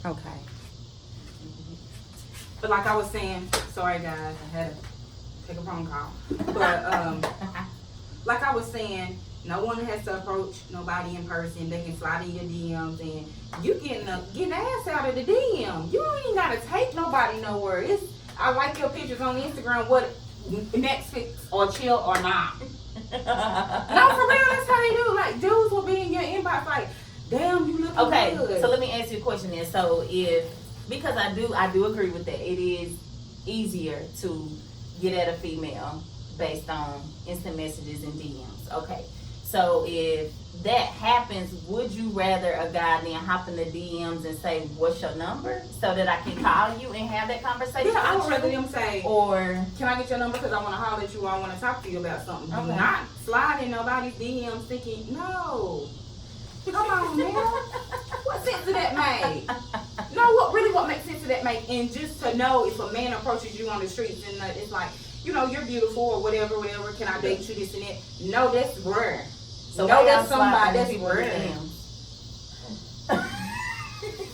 Okay. But like I was saying, sorry guys, I had to take a phone call. But like I was saying, no one has to approach nobody in person. They can slide in your DMs and you getting ass out of the DM. You don't even gotta take nobody nowhere. I like your pictures on Instagram, what Netflix or chill or not. No, for real, that's how they do. Like dudes will be in your inbox like, damn, you look Okay, good. so let me ask you a question then. So because I do agree with that. It is easier to get at a female based on instant messages and DMs. Okay. So if that happens, would you rather a guy then hop in the DMs and say, what's your number? So that I can call you and have that conversation? Yeah, I would with rather you? them say, Or can I get your number because I want to holler at you or I want to talk to you about something. Do Okay. not slide in nobody's DMs thinking, no. Come on, man. What sense did that make? No, what makes sense of that make? And just to know if a man approaches you on the streets and it's like, you know, you're beautiful or whatever, can I date you, this and that? No, that's rare. so No, why y'all that's sliding somebody, in that's people's rare. DMs?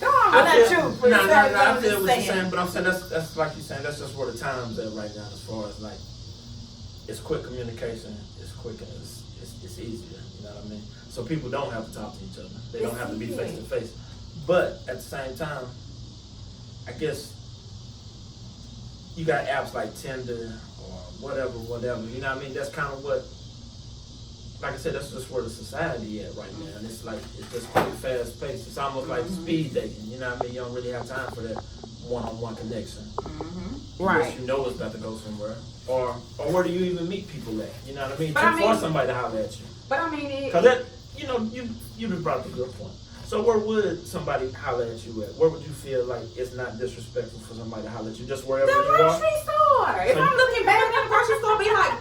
Go on. Well, I not feel- true, but No, it's no, like no, what I I'm feel just what you're saying. saying, but I'm saying that's like you're saying, that's just where the time's at right now as far as like, it's quick communication, it's quick and it's easier, you know what I mean? So people don't have to talk to each other. They don't have to be face to face. But at the same time, I guess you got apps like Tinder or whatever, you know what I mean? That's kind of what, like I said, that's just where the society at right now. And it's like, it's just pretty fast paced. It's almost like speed dating, you know what I mean? You don't really have time for that one-on-one connection. Right. Unless you know it's about to go somewhere. Or where do you even meet people at? You know what I mean? But I For mean- somebody to holler at you. But I mean, Because that, you know, you just brought up a good point. So where would somebody holler at you at? Where would you feel like it's not disrespectful for somebody to holler at you? Just wherever the you are? grocery store. If So I'm looking bad in the grocery store, be like,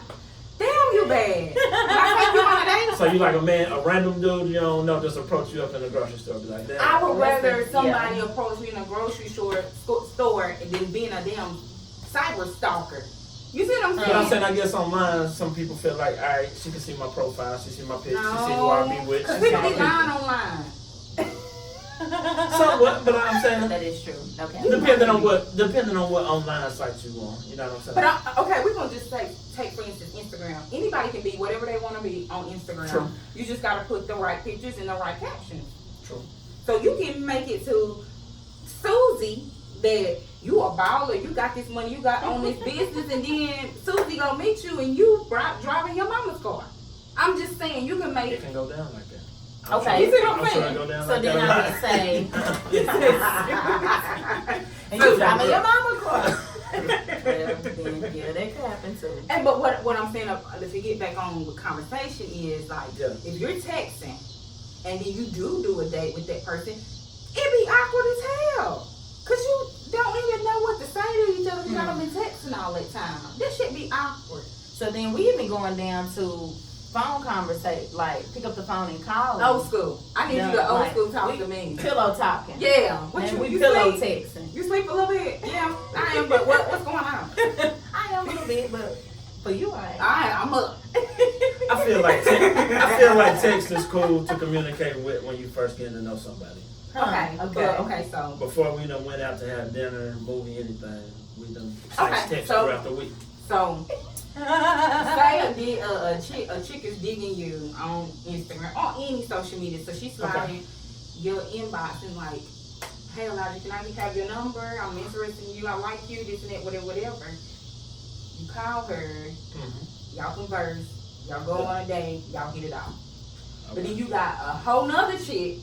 damn, you bad. Can I take you on a date? So you like a random dude you don't know just approach you up in the grocery store, be like, damn. I would rather Listen, somebody yeah. approach me in a grocery store than being a damn cyber stalker. You see what I'm saying? But I'm saying, I guess online, some people feel like, all right, she can see my profile, she see my picture, she see who I be with, she because see people my be picture. lying online. So what? But I'm saying, That is true. Okay. depending on what online site you on, you know what I'm saying? But okay, we're gonna just take for instance Instagram. Anybody can be whatever they want to be on Instagram. True. You just gotta put the right pictures and the right captions. True. So you can make it to Susie that you a baller, you got this money, you got on this business, and then Susie gonna meet you and you driving your mama's car. I'm just saying you can make It can go down like that. Okay. You see what I'm I'm sure saying? it go down So like then that. I would say, and So you driving then- your mama car. Well, then, yeah, that could happen too. And but what I'm saying, to get back on with conversation is like, Yeah. if you're texting and then you do a date with that person, it be awkward as hell. Cause you don't even know what to say to each other. You gotta been texting all that time. This shit be awkward. So then we even going down to phone conversation, like pick up the phone and call. Old school. I need you to old like, school talk we to me. Pillow talking. Yeah. What And you, we you pillow sleep? texting. You sleep a little bit? Yeah, I am. But what's going on? I am a little bit, but for you, I'm up. I feel like text is cool to communicate with when you first get to know somebody. Okay. Okay. Okay. So. Before we done went out to have dinner, movie, anything, we done Okay, text so- throughout the week. So. Say a chick is digging you on Instagram or any social media, so she's sliding your inbox and like, hey Elijah, can I just have your number? I'm interested in you, I like you, this and that, whatever. You call her, y'all converse, y'all go on a date, y'all get it out. But then you got a whole nother chick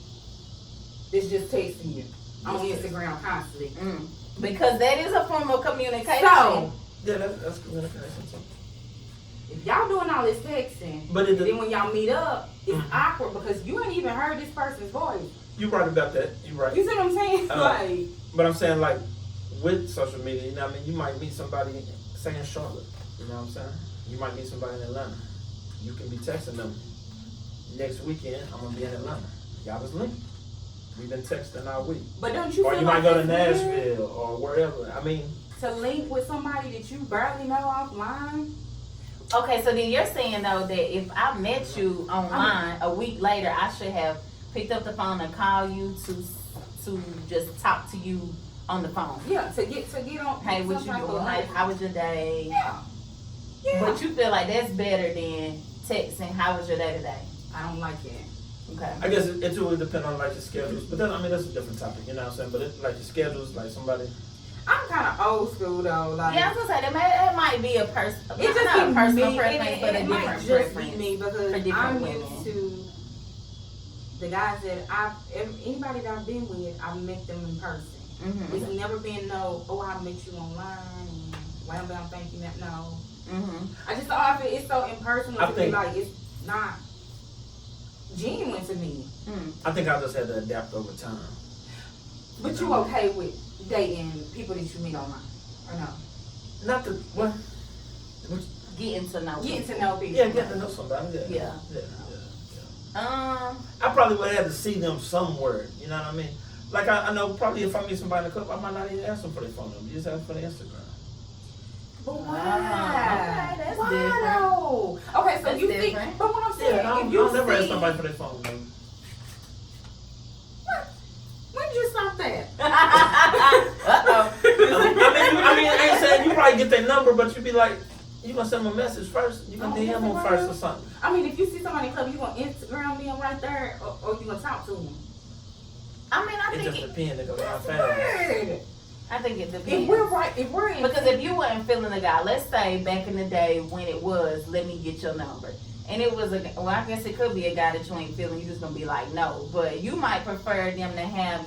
that's just texting you on Instagram constantly. because that is a form of communication. So Yeah, that's communication too. if y'all doing all this texting, But and then when y'all meet up, it's Mhm. awkward because you ain't even heard this person's voice. You right about that. You right. You see what I'm saying? Like, But I'm saying like with social media, you know what I mean? You might meet somebody, say in Charlotte, you know what I'm saying? You might meet somebody in Atlanta. You can be texting them. Next weekend, I'm gonna be in Atlanta. Y'all just linked. We've been texting all week. but don't you Or feel you like might go to that's weird Nashville or wherever. I mean, to link with somebody that you barely know offline? Okay, so then you're saying though that if I met you online a week later, I should have picked up the phone and called you to to just talk to you on the phone. Yeah, to get on. Hey, what you some type doing? of- How was your day? Yeah. Yeah. But you feel like that's better than texting, how was your day today? I don't like it. Okay. I guess it really depends on like your schedules, but that's a different topic, you know what I'm saying? But like your schedules, like somebody. I'm kind of old school though. Like, Yeah, I was gonna say that might be a person. it just not a be personal me, preference, and but a it might different just preference. be me because for different I'm women. used to the guys that anybody that I've been with, I've met them in person. Mhm. It's never been no, oh, I met you online and wham bam, thank you, no. Mhm. I just thought it's so impersonal I to think- me, like it's not genuine to me. Mm. I think I just had to adapt over time. But you okay with dating people that you meet online, or no? Not the what? Getting to know. Getting people. to know people. Yeah, getting to know somebody. Yeah. I probably would have to see them somewhere. You know what I mean? Like I know probably if I meet somebody in the club, I might not even ask them for their phone number. You just ask for their Instagram. But why? Okay, that's why different. though? Okay, so That's you different. think? But what I'm saying, Yeah, if you I'll never ask see, somebody for their phone number. when did you stop that? Uh-oh. I mean, I ain't saying you probably get their number, but you be like, you gonna send them a message first. You gonna Oh, DM them Instagram? first or something. I mean, if you see somebody in the club, you gonna Instagram them right there, or you gonna talk to them? I mean, I It think just it, depends. They go how That's fast. weird. I think it If depends. we're right, if we're in, Because if you wasn't feeling the guy, let's say back in the day when it was, let me get your number. And it was I guess it could be a guy that you ain't feeling, you just gonna be like, no. But you might prefer them to have my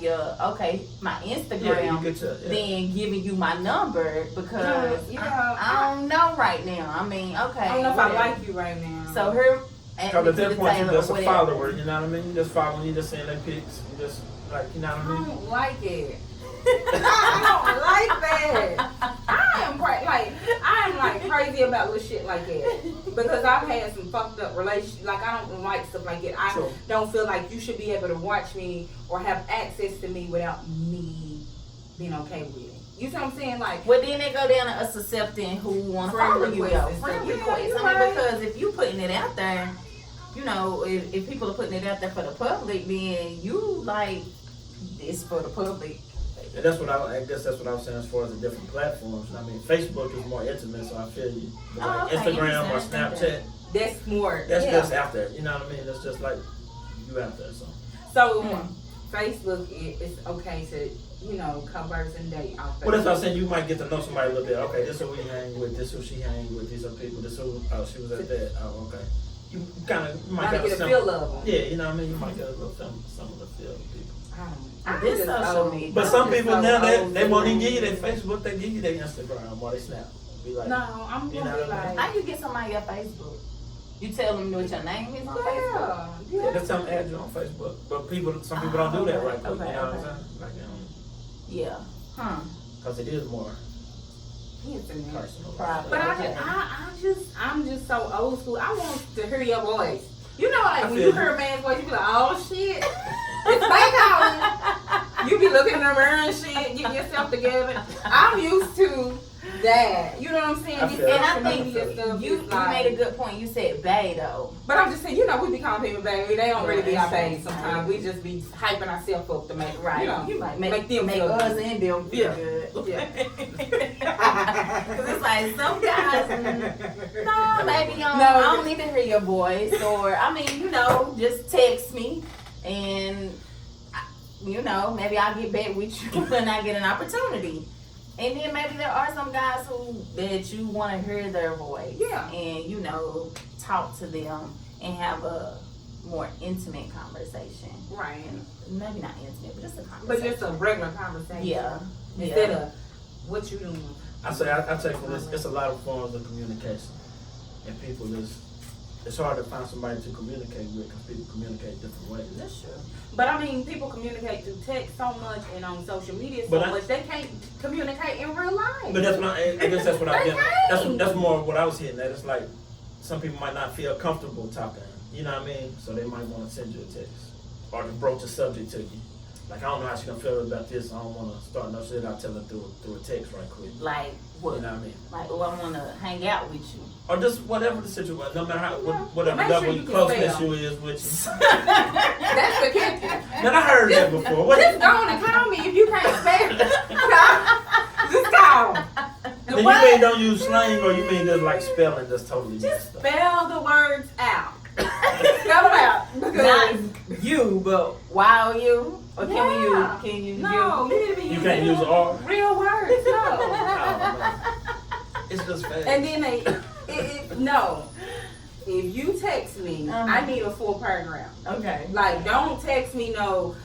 Yeah, Instagram you get your. Yeah. than giving you my number because I don't know right now. I mean, okay. I don't know if whatever. I like you right now. So her, Because at that point, Taylor, you're just a whatever. follower, you know what I mean? You just following, you just saying their pics, you just, like, you know what I I mean? don't like it. I don't like that. I am like crazy about little shit like that because I've had some fucked up relationships. Like I don't like stuff like that. I Sure. don't feel like you should be able to watch me or have access to me without me being okay with it. You see what I'm saying? Like, Well, then they go down to us accepting who want to Friend follow you. requests Though. and Friend stuff. Yeah, requests. you're I mean, right. because if you putting it out there, you know, if people are putting it out there for the public, then you like it's for the public. And that's what I guess that's what I was saying as far as the different platforms. I mean, Facebook is more intimate, so I feel you. But like Oh, okay, Instagram or interesting. I Snapchat, that's more. that's yeah. just out there. You know what I mean? That's just like you out there. So So Mm. Facebook, it's okay to converse and date off. well, that's what I'm saying. You might get to know somebody a little bit. Okay, this is who we hang with. This is who she hang with. These are people. This is who she was at that. Oh, okay. You kind of might Gotta get get a some- feel of them. Yeah, you know what I mean. You might get a little some of the feel of people. This social media. But some people now they they won't even give you their Facebook. They give you their Instagram or they Snap. Be like, No, I'm You gonna know be what I mean? like, How you get somebody your Facebook? You tell them what your name is on Facebook. yeah, yeah, that's something add you on Facebook. But some people don't do that right quick. Okay, You know what okay. I'm saying? Like, Yeah. Huh. because it is more Intimate. personal. Probably. But Okay. I'm just so old school. I want to hear your voice. You know, like I when feel you you. hear a man's voice, you be like, oh shit, it's Bay calling. You be looking in the mirror and shit, getting yourself together. I'm used to that. You know what I'm saying? I This feel it. And I social think media stuff you is like- made a good point. You said bae though. But I'm just saying, we be calling people baby. They don't really be our Right. babies sometimes. We just be hyping ourselves up to make it, You might make them make feel us good. and them feel Yeah. good. Yeah. Cause it's like some guys, no, maybe I No. don't need to hear your voice, or I mean, just text me, and maybe I'll get back with you when I get an opportunity. And then maybe there are some guys that you want to hear their voice, Yeah. and talk to them and have a more intimate conversation. Right. Maybe not intimate, but just a conversation. But just a regular conversation. Yeah. Instead of what you doing. I take from this, it's a lot of forms of communication. And people it's hard to find somebody to communicate with because people communicate different ways. That's true. But I mean, people communicate through text so much and on social media so But much, they can't communicate in real life. But that's what I guess that's what I They get. can't. That's more what I was hitting at. It's like some people might not feel comfortable talking. You know what I mean? So they might want to send you a text or to broach a subject to you. Like, I don't know how she gonna feel about this. I don't want to start no shit. I'll tell her through a text right quick. Like what? You know what I mean? Like, oh, I want to hang out with you. Or just whatever the situation, no matter how, whatever Make sure level you can closeness spell. you is with you. That's the kicker. Man, I heard that before. What? Just go on and call me if you can't spell. Just call. Then you mean don't use slang, or you mean just like spelling just totally Just messed up? spell the words out. Spell them out. Not Because you, but YOU? Or can we use? Yeah. Can you? no, you need to be You using can't use R. real words. No. It's just fast. And then no. If you text me, I need a full paragraph. Okay. Like, don't text me no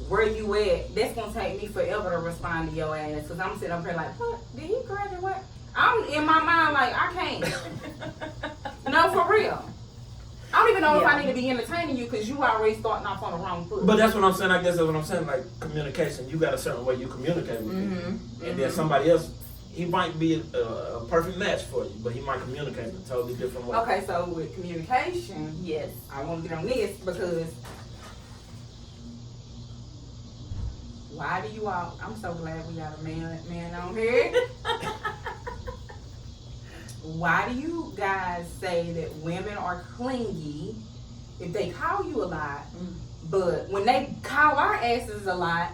where you at. That's gonna take me forever to respond to your ass. Cause I'm sitting up here like, what? Did he graduate? I'm in my mind like I can't. No, for real. I don't even know if I need to be entertaining you because you already starting off on the wrong foot. But that's what I'm saying. I guess that's what I'm saying. Like communication, you got a certain way you communicate with people, and then somebody else, he might be a perfect match for you, but he might communicate in a totally different way. Okay, so with communication, Yes. I want to get on this because why do you all? I'm so glad we got a man on here. Why do you guys say that women are clingy if they call you a lot, but when they call our asses a lot,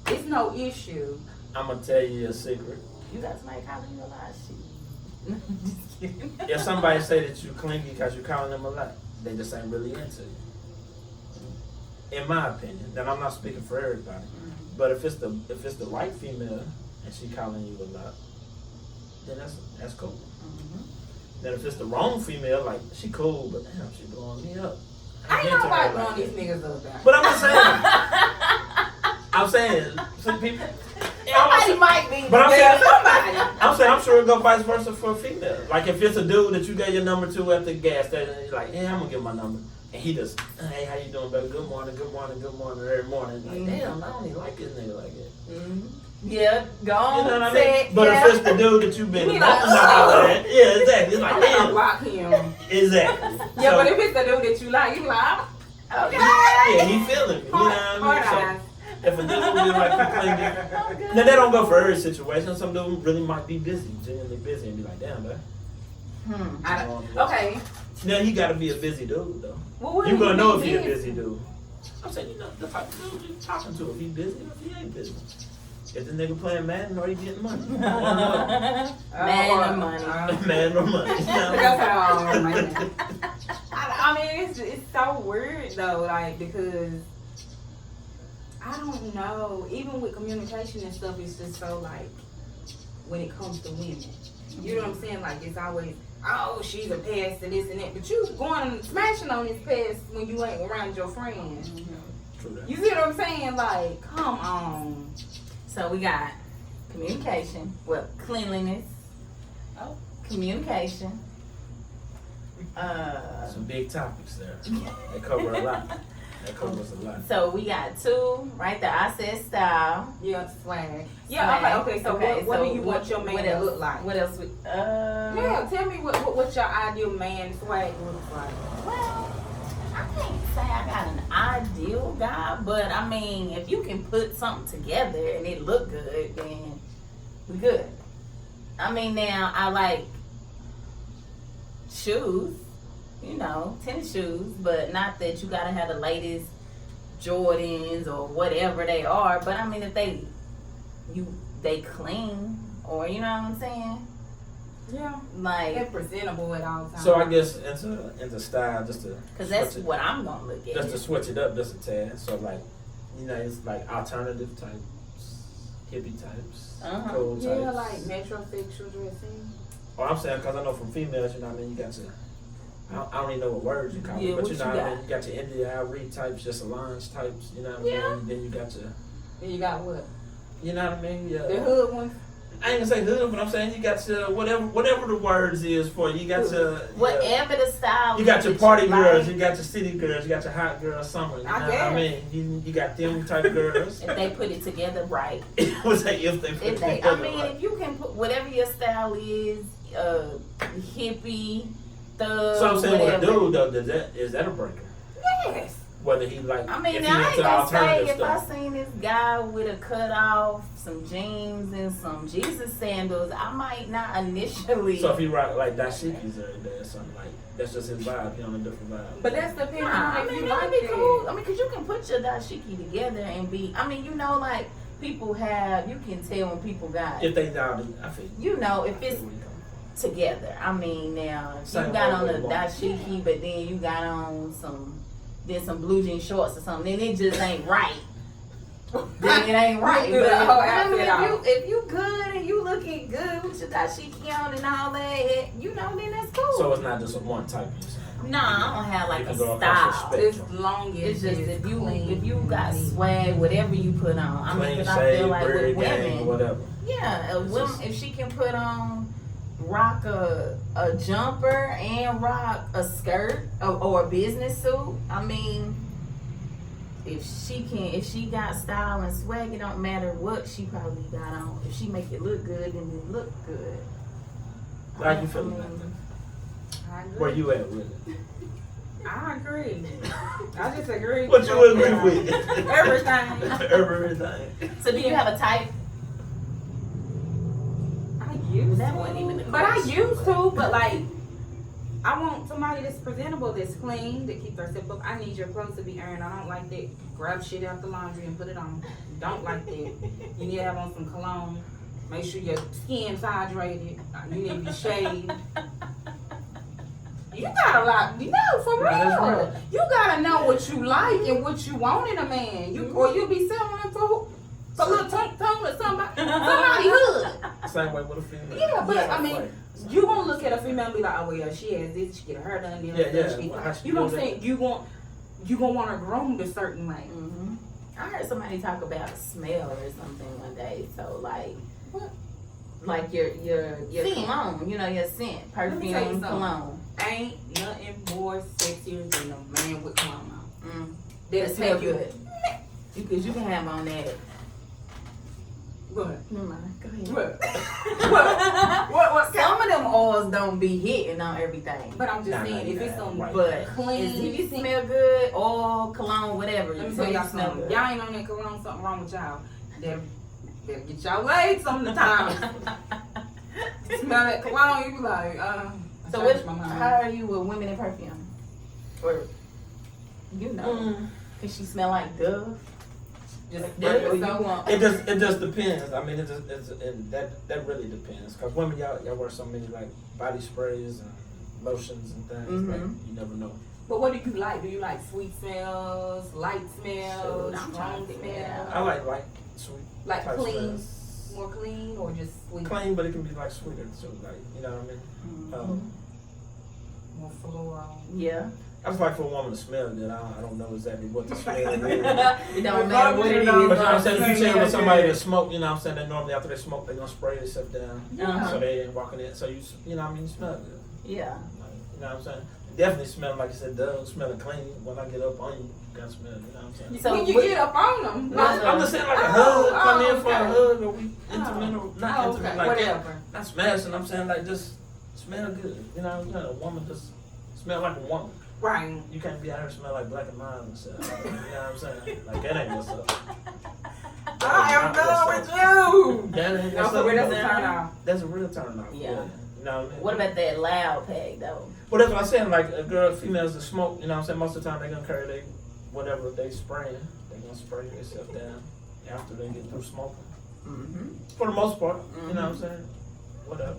it's no issue? I'm gonna tell you a secret. You got somebody calling you a lot of shit. Just kidding. If somebody say that you clingy because you calling them a lot, they just ain't really into you. In my opinion, then I'm not speaking for everybody, but if it's the right female and she calling you a lot, then that's cool. Then if it's the wrong female, like she cool, but damn, she blowing me up. I ain't ain't into nobody her like blowing these that. niggas up there. But I'm saying, some people. Somebody might be. But I'm saying, Somebody. I'm saying, I'm sure it go vice versa for a female. Like if it's a dude that you gave your number to at the gas station, and you're like, yeah, I'm gonna give my number, and he just, hey, how you doing, baby? Good morning, good morning, good morning, every morning. Like, damn, I don't even like this nigga like that. Yeah, go on. You know what I say mean? it, But yeah. if it's the dude that you've been You be bumping like, out at, yeah, exactly. It's like, I'm gonna damn, block him. exactly. Yeah, So, but if it's the dude that you like, you be like, okay. yeah, he feeling me. You know what Hard I eyes. mean? So, if a dude be like, he clingy, now that don't go for every situation. Some dude really might be busy, genuinely busy, and be like, damn, man. Okay. Now he gotta be a busy dude though. Well, what You do gonna know if mean he a busy dude. I'm saying, you know, the type of dude you talking to, if he busy or if he ain't busy. If the nigga playing Madden or he getting money. One or the Man or money. other. Madden or money. You know? That's how I mean, it's so weird though, like, because I don't know. Even with communication and stuff, it's just so like when it comes to women, you know what I'm saying? Like it's always, oh, she's a pest and this and that, but you going and smashing on this pest when you ain't around your friends. True that. You see what I'm saying? Like, come on. So we got communication, well, cleanliness, communication. Some big topics there. They cover a lot. That covers a lot. So we got two right there. I said style. Yeah, swag. Yeah, okay. So what do you want your man what to else? look like? What else? Yeah, tell me what your ideal man swag looks like. Well, I can't say I got an ideal guy, but I mean, if you can put something together and it look good, then we good. I mean, now I like shoes, you know, tennis shoes, but not that you gotta have the latest Jordans or whatever they are. But I mean, if they clean, or you know what I'm saying? Yeah, Like, they're presentable at all times. So I guess into style, just to cause that's switch it, what I'm gonna look at. just to switch it up just a tad. So like, you know, it's like alternative types, hippie types, cool types. Yeah, like metrosexual dressing. Or I'm saying, because I know from females, you know what I mean, you got your, I don't even know what words you call Yeah, it, but what you know you what I got? mean, you got your India Ivory types, your Solange types, you know what I Yeah. mean, then you got your, Then you got what? you know what I mean, The yeah. hood ones. I ain't gonna say hood, but I'm saying you got your, whatever the words is for you, you got your, Whatever the style. you got your that party like. girls, you got your city girls, you got your hot girls, summer, you know what I guess. mean, you got them type of girls. If they put it together right. What's that if they put If it they, together I mean, right? if you can put whatever your style is, hippie, thug, So I'm saying with a whatever. dude though, is that a breaker? Yes. whether he like. I mean, if he I ain't into the gonna say alternative if stuff. I seen this guy with a cutoff, some jeans, and some Jesus sandals, I might not initially. So if he rock like dashikis every day or something, like that's just his vibe. He on a different vibe. But that's depending Nah, on I if mean, you that'd like be that. cool. I mean, cause you can put your dashiki together and be. I mean, you know, like people have. You can tell when people got. If they down, I feel. You know, if I feel it's where you coming together. I mean, now if Same you got on way a with women. dashiki, but then you got on some blue jean shorts or something, then it just ain't right. Then it ain't right. You But do the whole I mean, outfit off. if you good and you looking good with your dashiki on and all that, you know, then that's cool. So it's not just a one type. You saying? Nah, I don't have like You a can go across style. the As long as It's just it's if you clean. got swag, whatever you put on. I mean, Clean 'cause I feel shave, like with beard gang, women, whatever. yeah, It's women, just- if she can put on, rock a jumper and rock a skirt or a business suit. I mean, if she got style and swag, it don't matter what she probably got on. If she make it look good, then it look good. How you feeling about that? I agree. Where you at with it? I agree. I just agree. What you agree with? Everything. Everything. So do you have a type? I used That to. wasn't even the But I question, used to, but like, I want somebody that's presentable, that's clean, that keeps herself up. I need your clothes to be earned. I don't like that. Grab shit out the laundry and put it on. Don't like that. You need to have on some cologne. Make sure your skin's hydrated. You need to be shaved. You got a lot, for Yeah, that's real. right. You gotta know what you like and what you want in a man. Or you'll be settling for little tongue or somebody hood. Same way with a female. Yeah, but I mean, Right. you gonna look at a female and be like, oh well, yeah, she has this, she get her hair done, this, Yeah, that, yeah. she Well, how she you know what do I'm saying? You gonna want her groomed a certain way. hmm I heard somebody talk about smell or something one day. So like, What? like your Scent. cologne, you know, your scent, me tell you perfume, something. cologne. Ain't nothing more sexier than a man with cologne on. Mm. That That smell take you. good. Because you can have on that. What? Never mind. Go ahead. What? Some of them oils don't be hitting on everything. But I'm just Nah, saying, nah, if you it's gotta some have But clean, if you smell good, oil, cologne, whatever, let me you tell y'all smell something. good. Y'all ain't on that cologne, something wrong with y'all. Better get y'all laid sometimes. Smell that cologne, you be like, I So changed what, my mind. how are you with women in perfume? Or, you know, cause she smell like Dove? Just But- or you want, It just depends. I mean, that really depends. Cause women, y'all wear so many like body sprays and lotions and things. Like, Mhm. you never know. But what do you like? Do you like sweet smells, light smells, Shoot, I'm trying strong to figure it smells? out. I like sweet. Like type clean, smells. more clean, or just sweet? Clean, but it can be like sweeter too. Like, you know what I mean? More floral. yeah. I just like for a woman to smell good. I don't know exactly what the smell is. It don't matter what it is. But you know what I'm saying? If you Yeah, tell with somebody yeah. that smoke, you know what I'm saying, that normally after they smoke, they're gonna spray themselves down. Uh-huh. So they ain't walking in. So you know what I mean? You smell good. Yeah. Like, you know what I'm saying? Definitely smell like you said, Doug, smelling clean. When I get up on you, gotta smell, you know what I'm saying? So when you what- get up on them, No, I'm just saying like a Oh, hug, come oh, in for a okay. hug, or we intimate, not oh, intimate okay, like that. whatever. Not smashing, I'm saying like just smell good. You know, a woman just smell like a woman. Right. You can't be out here smell like Black and Mild and stuff. You know what I'm saying? Like that ain't what's up. I am done with you. That ain't No, what's for up. real, that's a now. turn off. That's a real turn off. Yeah. You know what I mean? What about that loud pack though? Well, that's what I'm saying. Like a girl, females that smoke, you know what I'm saying? Most of the time they gonna carry they whatever they spraying. They gonna spray themselves down after they get through smoking. Mm-hmm. For the most part, you know what I'm saying? Whatever.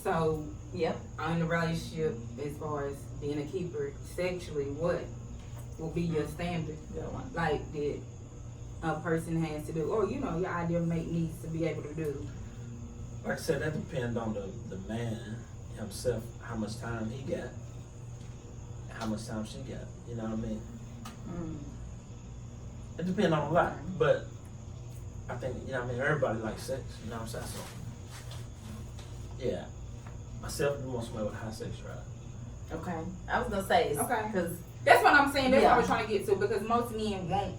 So, Yep. in the relationship, as far as being a keeper sexually, what will be your standard? Good one. Like that a person has to do, or you know, your ideal mate needs to be able to do. Like I said, that depends on the man himself, how much time he got, how much time she got. You know what I mean? Mm. It depends on a lot, but I think, you know what I mean, everybody likes sex, you know what I'm saying? So, yeah. Myself, you want somebody with high sex drive. Okay. I was gonna say, Okay. because That's what I'm saying. That's what I Yeah. was trying to get to, because most men want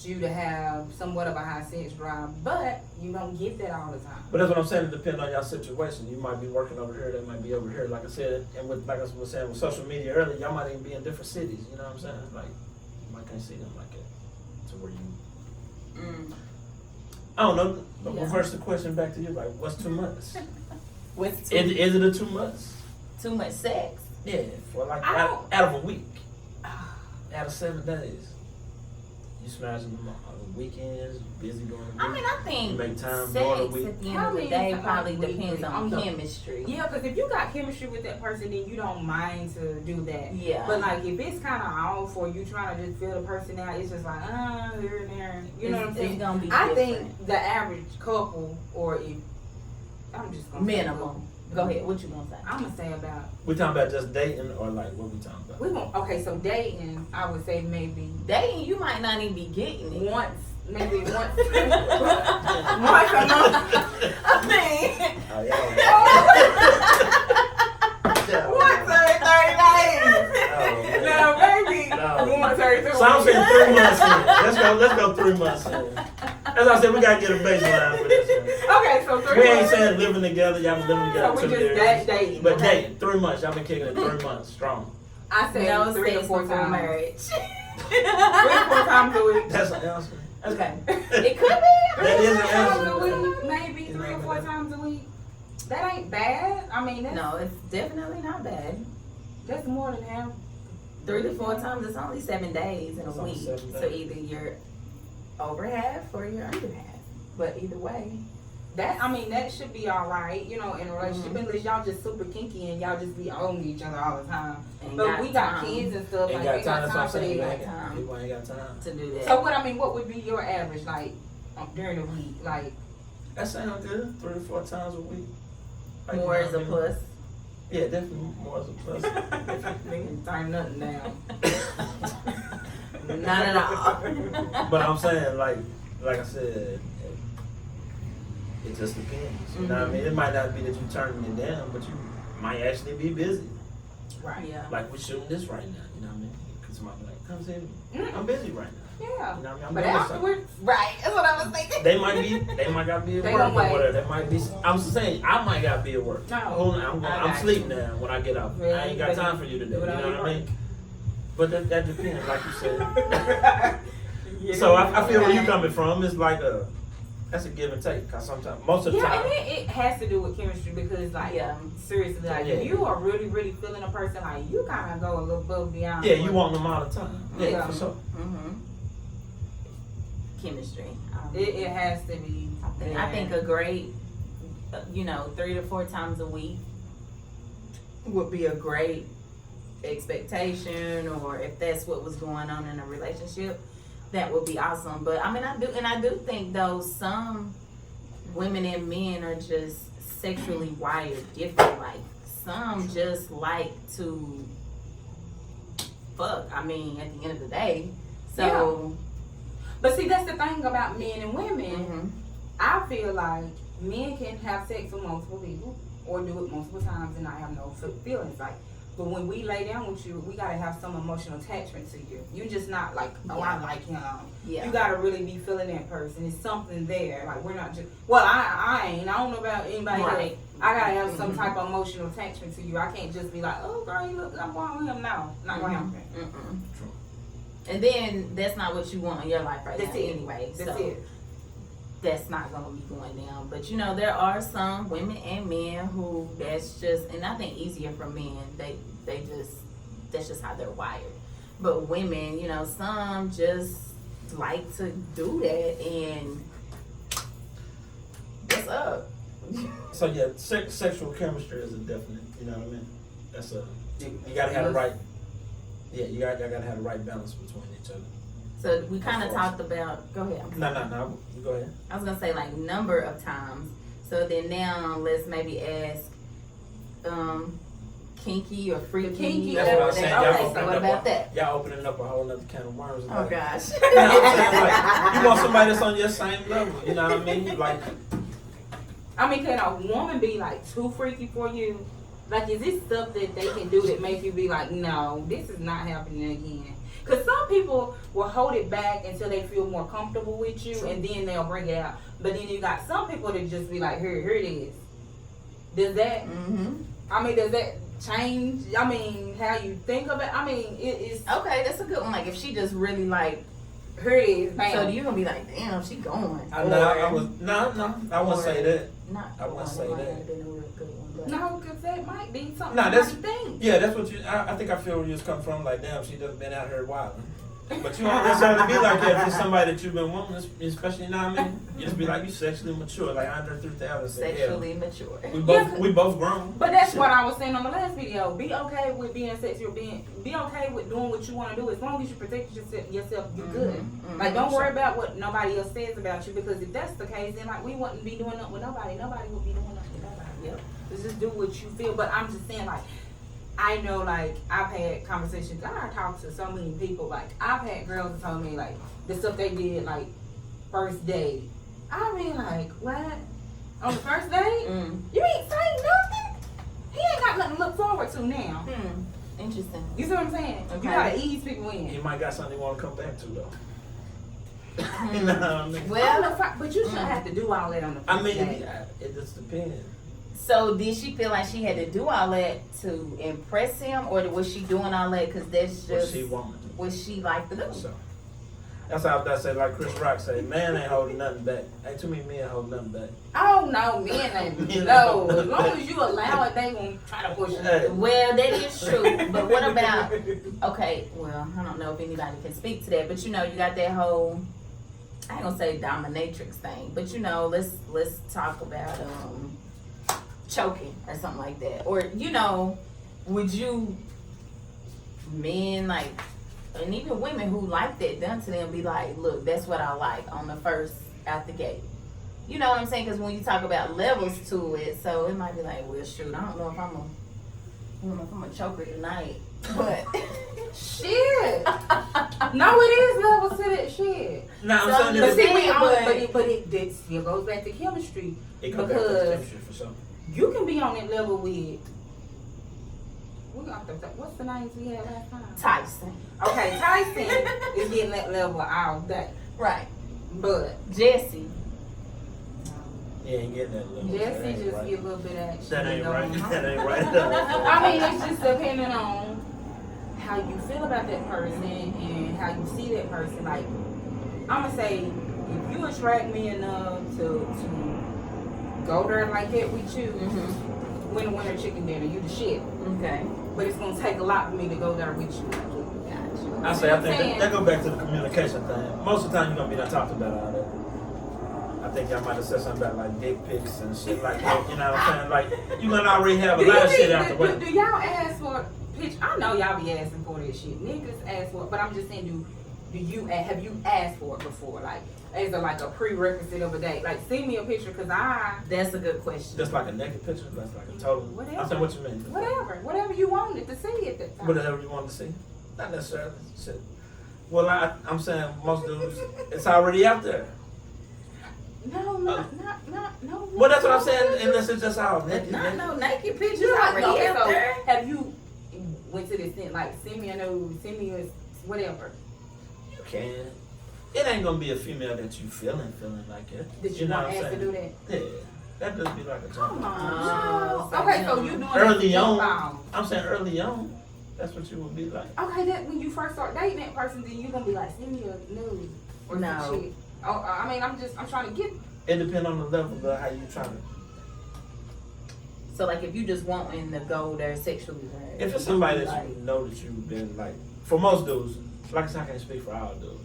you to have somewhat of a high sex drive, but you don't get that all the time. But that's what I'm saying. It depends on your situation. You might be working over here. They might be over here. Like I said, and with like I was saying with social media earlier, y'all might even be in different cities. You know what I'm saying? Like you might can't see them like that to where you. I don't know. But reverse the question back to you. Like, what's too much? What's Is it a too much? too much sex? Yeah, for like out of a week, out of 7 days, you smashing them on the weekends. You busy during the week. I mean, I think You make time sex during the week. at the end of the day probably depends on I'm done. chemistry. Yeah, because if you got chemistry with that person, then you don't mind to do that. Yeah. But like if it's kind of off or you trying to just feel the person out, it's just like here and there. You know what I'm saying? It's gonna be I different. think the average couple, or if I'm just gonna say Minimum. Go ahead. What you gonna say? I'm gonna say about We talking about just dating or like what we talking about? we won't. Okay, so dating, I would say maybe Dating, you might not even be getting it. once, maybe once, once a month. I mean, Oh, yeah. Once every 30 days. Oh, No, maybe No. once every 2 So I'm weeks. saying 3 months in. Let's go 3 months in. As I said, we gotta get a baseline for this one. Okay, so 3 We ain't months. saying living together. Y'all been living So together we 2 just years. dating. But okay? dating 3 months. Y'all been kicking it 3 months strong. I say no 3 to sex 4 before times. marriage. 3 to 4 times a week. That's an answer. Okay. It could be. That is an 3 times answer. a week, maybe 3 or 4 times a week. That ain't bad. I mean, No, it's definitely not bad. that's more than half. 3 to 4 times, it's only 7 days in a It's only week. 7 So days. either you're over half or you're under half. But either way. That I mean, that should be all right, you know, in a relationship, Mm-hmm. unless y'all just super kinky and y'all just be owning each other all the time. Ain't But we got time kids and stuff, Ain't like got we time. got That's what I'm time for saying. that. People ain't got time. to do that. So what would be your average, like, during the week? Like, That sounds good. 3 to 4 times a week. Like, More you is know a what I mean? plus. Yeah, definitely more is a plus. nigga, turn nothing down. Not at all. But I'm saying, like I said, it just depends. You know what I mean? It might not be that you turning it down, but you might actually be busy. Right. Yeah. Like we're shooting this right now. You know what I mean? Because somebody be like, come see me. Mm. I'm busy right now. Yeah. You know what I mean? I'm But doing afterwards, Right. That's what I was thinking. They might gotta be at They work gonna or wait. whatever. They might be. I'm saying I might gotta be at work. No. I'm I got asleep you. now when I get out. Yeah, I ain't got but time for you today. do You it know on what your I mean? But that depends, like you said. Yeah, So I feel where you okay. coming from. It's like that's a give and take. Cause sometimes, most of the Yeah, time, and it has to do with chemistry because, like, Yeah. seriously, like, Yeah. if you are really, really feeling a person, like, you kind of go a little above beyond. yeah, you what- want them all the time. Yeah, Yeah. for sure. Mm-hmm. Chemistry. It has to be. I think a great, 3 to 4 times a week would be a great expectation, or if that's what was going on in a relationship, that would be awesome. But I mean, I do think though some women and men are just sexually wired different. Like some just like to fuck. I mean, at the end of the day, so. But see, that's the thing about men and women. Mhm. I feel like men can have sex with multiple people or do it multiple times and not have no feelings. Like, but when we lay down with you, we gotta have some emotional attachment to you. You just not like, oh, I like him. Yeah. You gotta really be feeling that person. It's something there. Like we're not just. Well, I ain't. I don't know about anybody Right. else. I gotta have some Mhm. type of emotional attachment to you. I can't just be like, oh, girl, you look, I'm going with him. No, not gonna happen. Mm-mm. And then that's not what you want in your life right That's now it. anyway. That's so it. that's not gonna be going down. But there are some women and men who that's just, and I think easier for men. They just, that's just how they're wired. But women, some just like to do that, and what's up? So yeah, sexual chemistry is a definite. You know what I mean? That's you gotta have the right. Yeah, you gotta have the right balance between each other. So we kind of Of course. talked about. Go ahead. No. You go ahead. I was gonna say like number of times. So then now let's maybe ask, kinky or freaky. Kinky, That's what I or was saying. that. Y'all Okay, so opening what up about a- that? Y'all opening up a whole nother can of worms. Oh Like, gosh. you know what I'm saying? Like, you want somebody that's on your same level. You know what I mean? Like, I mean, can a woman be like too freaky for you? Like, is this stuff that they can do that make you be like, no, this is not happening again? Because some people will hold it back until they feel more comfortable with you, and then they'll bring it out. But then you got some people that just be like, here it is. Does that, I mean, does that change, I mean, how you think of it? I mean, it's... Okay, that's a good one. Like, if she just really, like, Here it is, bam. so you're gonna be like, damn, she going. I wouldn't say that. I wouldn't say that. No, because that might be something Nah, that's- you think. Yeah, that's what I think I feel where you just come from. Like, damn, she just been out here wilding. But you don't necessarily be like that if it's somebody that you've been wanting, especially, you know what I mean? You just be like, you sexually mature, like Andre 3000 said. Sexually mature. We both grown. But that's what I was saying on the last video. Be okay with being sexual, be okay with doing what you want to do. As long as you protect yourself, you're good. Like, don't worry about what nobody else says about you, because if that's the case, then like we wouldn't be doing nothing with nobody. Nobody would be doing nothing with nobody. Yep. Just do what you feel. But I'm just saying, like, I know, like, I've had conversations. I talked to so many people. Like, I've had girls that told me, like, the stuff they did, like, first date. I mean, like, what? On the first date? You ain't saying nothing? He ain't got nothing to look forward to now. Interesting. You see what I'm saying? Okay. You gotta ease people in. You might got something you want to come back to, though. You know what I mean? Well, but you shouldn't have to do all that on the first date. It just depends. so did she feel like she had to do all that to impress him, or was she doing all that because that's What just she wanted. what she liked to do? So, that's how I say, like Chris Rock said, man ain't holding nothing back. Ain't too many men holding nothing back. Oh, no, men ain't. No, as long as you allow it, they gonna try to push it. Well, that is true. But what about? Okay, well, I don't know if anybody can speak to that, but you know, you got that whole, I ain't gonna say dominatrix thing, but you know, let's talk about choking or something like that. Or, you know, would you men like, and even women who like that done to them, be like, look, that's what I like on the first out the gate. You know what I'm saying? Because when you talk about levels to it, so it might be like, well, shoot, I don't know if I'm a choker tonight, but Shit. No, it is levels to that shit. Now, So I'm But saying see, but- but it still goes back to chemistry. it comes back to the because- chemistry for sure. You can be on that level with, what's the names we had last time? Tyson. Okay, Tyson is getting that level all day. Right. But Jesse. Yeah, ain't getting that level. Jesse That ain't just right. get a little bit of action. That ain't right. going on. That ain't right. I mean, it's just depending on how you feel about that person and how you see that person. Like, I'm gonna say, if you attract me enough to go there like that with you, winner chicken dinner, you the shit. Okay. But it's gonna take a lot for me to go there with you. I think that go back to the communication thing. Most of the time, you're gonna be not talking about all that. I think y'all might have said something about like dick pics and shit like that. You know what I'm saying? Like, you're gonna already have a lot of shit out the way. Do y'all ask for pitch? I know y'all be asking for that shit. Niggas ask for it, but I'm just saying, have you asked for it before? Like, as a prerequisite of a date? Like, send me a picture, cause That's a good question. Just like a naked picture. That's like a total. Whatever. I'm saying what you mean. whatever you wanted to see at that time. Whatever you want to see. Not necessarily. Shit. Well, I'm saying most dudes, it's already out there. No. Well, that's what I'm saying. Unless it's just all naked. No naked pictures You already okay, out so there. have you went to the extent, like, send me a nude, send me a whatever, You can. It ain't gonna be a female that you feeling like it. that you know want what I'm asked to saying? do that? Yeah. That does be like a jump. Come on. Oh, No. Okay, so you doing Early that on. I'm saying early on. That's what you would be like. Okay, that when you first start dating that person, then you gonna be like, send me a nude or No. some shit. Oh, I mean, I'm trying to get. It depends on the level of how you trying to. So like, if you just wanting to go there sexually, right? If it's somebody that you know that you've been like, for most dudes, like I said, I can't speak for all dudes.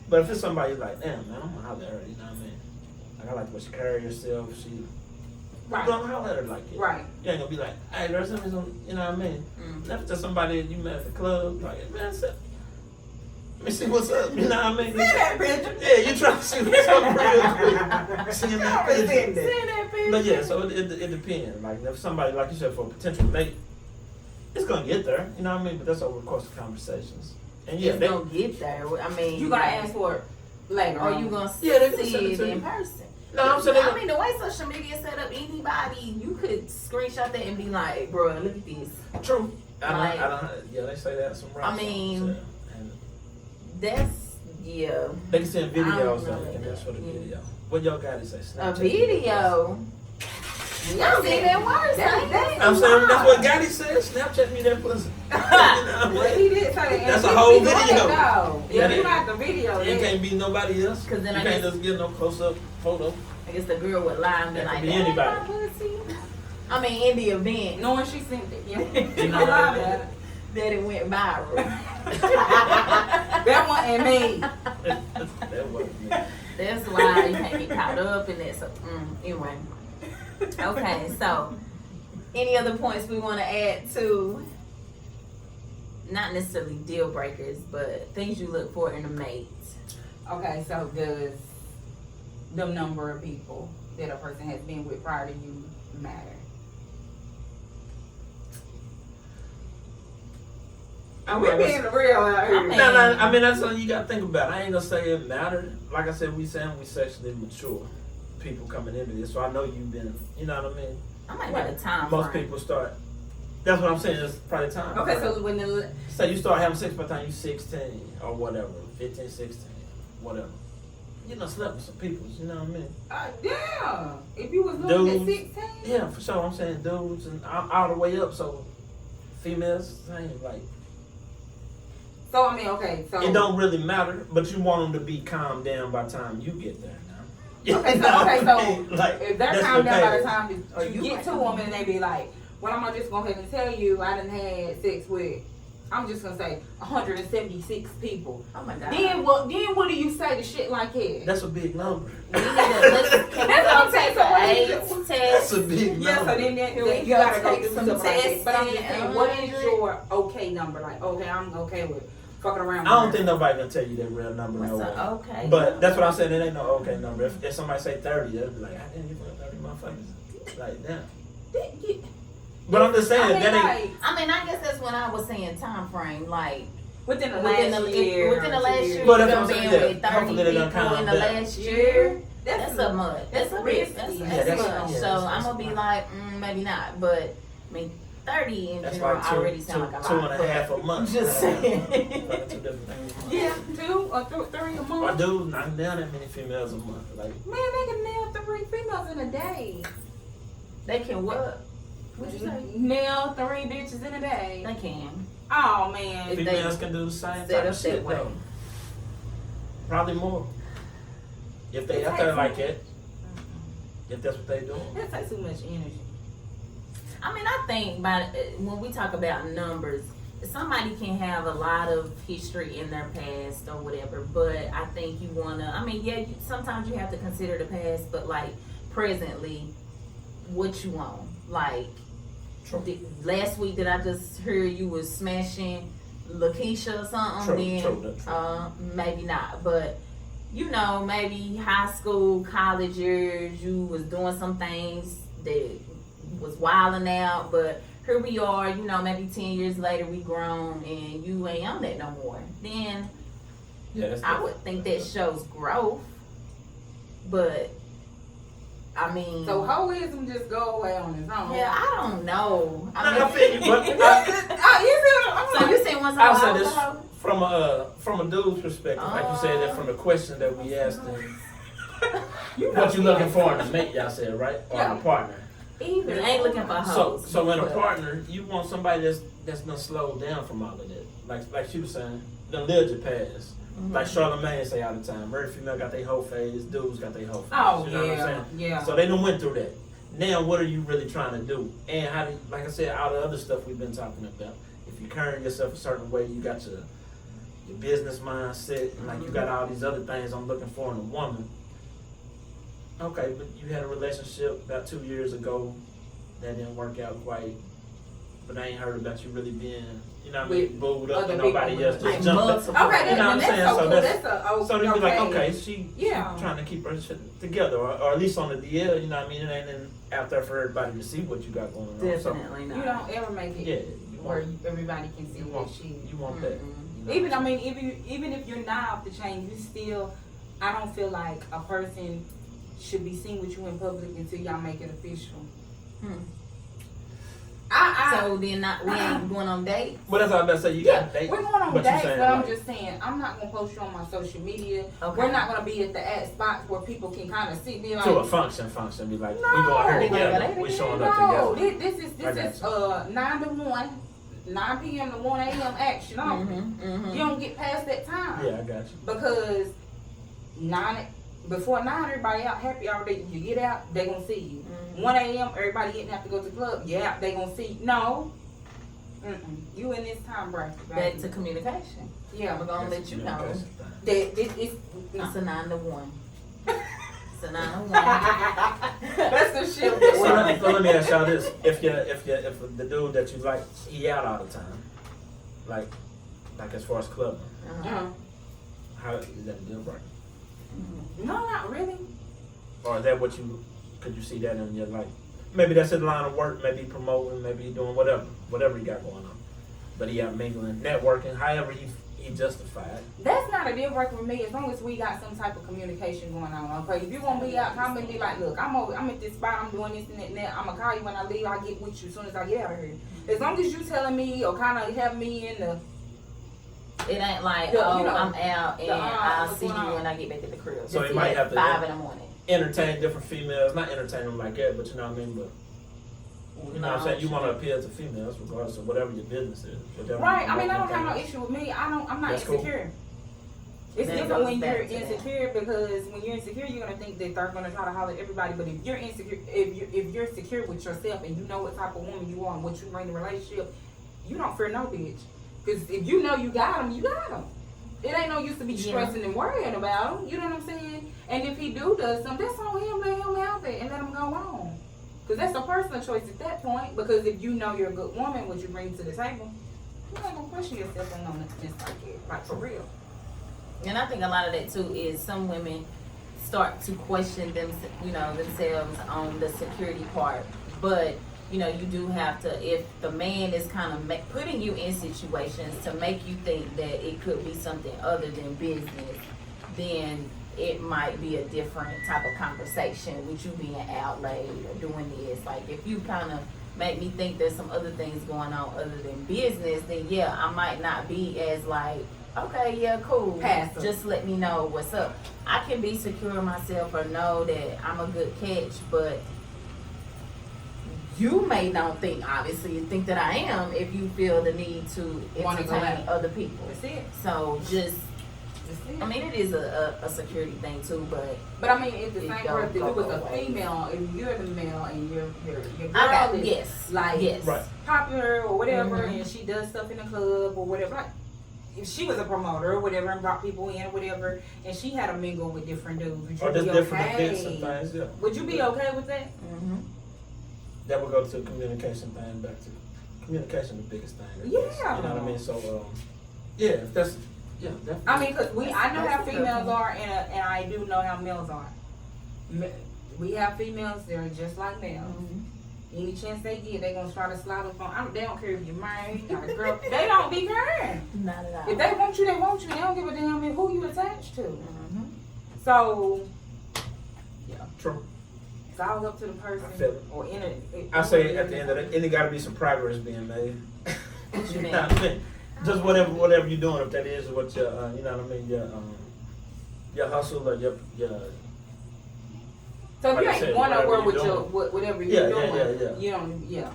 But if it's somebody like, damn man, I'm gonna holler at her, you know what I mean? Like, I like the way she carry herself, she. Right. You gonna holler at her like it. Right. You ain't gonna be like, hey, there's something, you know what I mean? If it's just somebody that you met at the club, like, man, let me see what's up, you know what I mean? Send that picture. Yeah, you trying to see what's up real quick. Send that picture. Send that picture. But yeah, so it depends. Like, if somebody, like you said, for a potential mate, it's gonna get there, you know what I mean? But that's over the course of conversations. And yeah, It's gonna get there. I mean, You gonna ask for it later. or you gonna Yeah, they gonna see send it it to in you. person? No, I'm saying I mean, the way social media set up, anybody, you could screenshot that and be like, bro, look at this. true. Like- Yeah, they say that some rap I mean- songs, yeah. And That's, yeah. They can send I don't videos know though, and that's for the that. video. What y'all got to say? A Snapchat video. I see that worse. I'm saying that's what Gotti said. Snapchat me that pussy. Well, he did say that. That's a And whole he doing video. it, though. Yeah, If you got the video, It then can't be nobody else. 'Cause then you I can't guess- just get no close up photo. I guess the girl would lie and be That like, could be "That ain't anybody." my pussy." I mean, in the event knowing she sent it, yeah. You know what I mean? that it went viral. That one and me. That wasn't me. That's why you can't get caught up in that. So, anyway. Okay, so any other points we want to add to, not necessarily deal breakers, but things you look for in a mate? Okay, so does the number of people that a person has been with prior to you matter? We're being real out here. No, I mean that's something you gotta think about. I ain't gonna say it mattered. Like I said, we saying we sexually mature people coming into this, so I know you've been. You know what I mean? I might get a time Most frame. people start. That's what I'm saying. It's probably time. Okay, so when the Say you start having sex by the time you 16 or whatever, 15, 16, whatever. You done slept with some people. You know what I mean? yeah, if you was looking at Dudes. 16, Yeah, for sure. I'm saying dudes and all the way up. So females, same like. so I mean, okay, so It don't really matter, but you want them to be calmed down by the time you get there now. Okay, You know so what I mean? Like, if they're that's calmed the down by the pass. time Oh, you you get right. to them and they be like, well, I'm gonna just go ahead and tell you I done had sex with, I'm just gonna say 176 people. Oh my god. Then what do you say to shit like that? That's a big number. We need to, can we That's go what I'm take saying. So what an is AIDS it? That's test? a big number. Yeah, so then Here we you go, gotta go take do some stuff like that. But I'm just testing, saying, what is 100. your okay number? Like, okay, I'm okay with fucking around. I don't with think nobody gonna tell you that real number no What's way. a okay? But that's what I'm saying. It ain't no okay number. If somebody say 30, they'll be like, I didn't give 30 motherfuckers. Like, damn. But I'm just saying I mean, that ain't. like, I mean, I guess that's when I was saying time frame, like within the within last the year. within the last year, But you that's done what I'm been saying, with yeah. 30 Hopefully they done people calmed in the down. last year. That's That's a month. That's a risk. That's risky. that's that's- much. yeah, So that's- I'm gonna be like, maybe not. But I mean, 30 in That's general like already sound like a lot. two and a half a month. Just Probably saying. two different things. Yeah, 2 or 3 a Or month. dudes knocking down that many females a month. Like, Man, they can nail 3 females in a day. They can what? What'd you say? Nail 3 bitches in a day. They can. Oh man. If they females can do the same set type up of shit that way. though. Probably more. If they It out there takes- like it, if that's what they doing. That takes too much energy. I mean, I think when we talk about numbers, somebody can have a lot of history in their past or whatever, but I think you wanna. I mean, yeah, sometimes you have to consider the past, but like presently, what you want. Like True. last week, did I just hear you was smashing Lakeisha or something? True, Then true, that's true. maybe not, but. You know, maybe high school, college years, you was doing some things that was wilding out, but here we are, you know, maybe 10 years later we grown and you ain't on that no more. Then Yeah, that's I would think that shows growth. But I mean, So holism just go away on its own. yeah, I don't know. I feel you, but You see what I'm so you saying once I'll I say was this a from a dude's perspective, like you said that from the question that we asked him. you What you looking for in a mate, y'all said, right? Or in a partner. either ain't looking for hoes. So in a but- partner, you want somebody that's gonna slow down from all of that. Like she was saying, done lived your past. Mhm. Like Charlamagne say all the time, every female got their whole phase, dudes got their whole phase. Oh you know what I'm yeah, saying? yeah. So they done went through that. Now what are you really trying to do? And how do you, like I said, all the other stuff we've been talking about. If you carrying yourself a certain way, you got your business mindset, and like you got all these other things I'm looking for in a woman. Okay, but you had a relationship about 2 years ago that didn't work out quite. But I ain't heard about you really being, you know what I mean, With booed up other and nobody people. else Like just jumped up. multiple. Okay, You know what I'm that's saying? so So cool. that's- That's a So they'd be like, okay, Yeah. she trying to keep her shit together, or at least on the DL, you know what I mean? It ain't out there for everybody to see what you got going on. So, Definitely not. You don't ever make it yeah, you where want, everybody can see you that want, shit. you want that. Mm-mm. You know? Even I mean, even if you're not off the chain, you still. I don't feel like a person should be seen with you in public until y'all make it official. So then we ain't going on dates. But that's all I'm about to say. You Yeah, got dates. we're going on but you dates, saying, but I'm like- just saying, I'm not gonna post you on my social media. Okay. We're not gonna be at the spots where people can kind of see me like. To a function, be like, we No. going here They gonna together. go We showing up No, together. this is 9 to 1, 9 p.m. to 1 a.m. action only. You don't get past that time. Yeah, I got you. Because before 9, everybody out happy already. You get out, they gonna see you. 1 a.m. everybody getting out to go to the club. Yeah, they gonna see you. No. You in this time bracket. Back to communication. Yeah. We're gonna let you know. Communication thing. That this is It's a 9 to 1. It's a 9 to 1. that's the shit. So let me ask y'all this: if the dude that you like, he out all the time, like as far as clubbing, how is that a deal breaker? No, not really. Or is that what could you see that in your life? Maybe that's his line of work. Maybe he promoting. Maybe he doing whatever he got going on. But he out mingling, networking. However he justified. That's not a deal breaker for me as long as we got some type of communication going on. Okay, if you want me out, come and be like, look, I'm at this spot, I'm doing this and that. I'm gonna call you when I leave. I'll get with you as soon as I get out of here. As long as you telling me or kind of have me in the. It ain't like, Yeah, you know, I'm out and I'll what's see you going on? when I get back to the crib. So Just he might at have to 5 in the morning. entertain different females. Not entertain them like that, but you know what I mean. But you know what I'm saying. You want to appeal to females regardless of whatever your business is. Whatever Right. you I mean, I don't want, have no issue with me. I'm not That's cool. insecure. It's That different goes when you're back to that. insecure because when you're insecure, you're gonna think that they're gonna try to holler at everybody. But if you're insecure, if you're secure with yourself and you know what type of woman you are and what you bring to the relationship, you don't fear no bitch. Because if you know you got them, you got them. It ain't no use to be stressing and worrying about him. You know what I'm saying? And if he does something, that's on him. Let him out there and let him go on. Because that's a personal choice at that point. Because if you know you're a good woman, what you bring to the table, you ain't gonna question yourself on this like it, like for real. And I think a lot of that too is some women start to question themselves on the security part. But you do have to, if the man is kind of putting you in situations to make you think that it could be something other than business, then it might be a different type of conversation with you being out late or doing this. Like if you kind of make me think there's some other things going on other than business, then yeah, I might not be as like, okay, yeah, cool. Passive. Just let me know what's up. I can be secure in myself or know that I'm a good catch, but you may not think that I am if you feel the need to Wanna go entertain out. other people. That's it. So just, That's it. I mean, it is a security thing too, but But I mean, if the It same don't person, if go it was a away. female, if you're the male and your girl I got is yes, like yes, Right. popular or whatever, Mhm. and she does stuff in the club or whatever. Like, if she was a promoter or whatever and brought people in or whatever, and she had to mingle with different dudes, would you Or just be different okay? events and things. Yeah. Would you be okay with that? hmm That would go to the communication thing. Back to communication, the biggest thing. I guess. Yeah. You know what I mean? So yeah, if that's definitely. I mean, because I know how That's females okay. are, and I do know how males are. We have females that are just like males. Any chance they get, they gonna try to slide up on. They don't care if you're married, got a girl. They don't be caring. not at all. If they want you, they want you. They don't give a damn who you attached to. Mhm. So True. it's all up to the person. I feel it. Or in it. I say at the end of it, got to be some progress being made. What you You mean? know what I mean? Just whatever you're doing, if that is what your, you know what I mean, your hustle or your So if like you I ain't said, going whatever nowhere you're with your doing. whatever Yeah, you're yeah, doing, yeah, yeah. you don't. Yeah.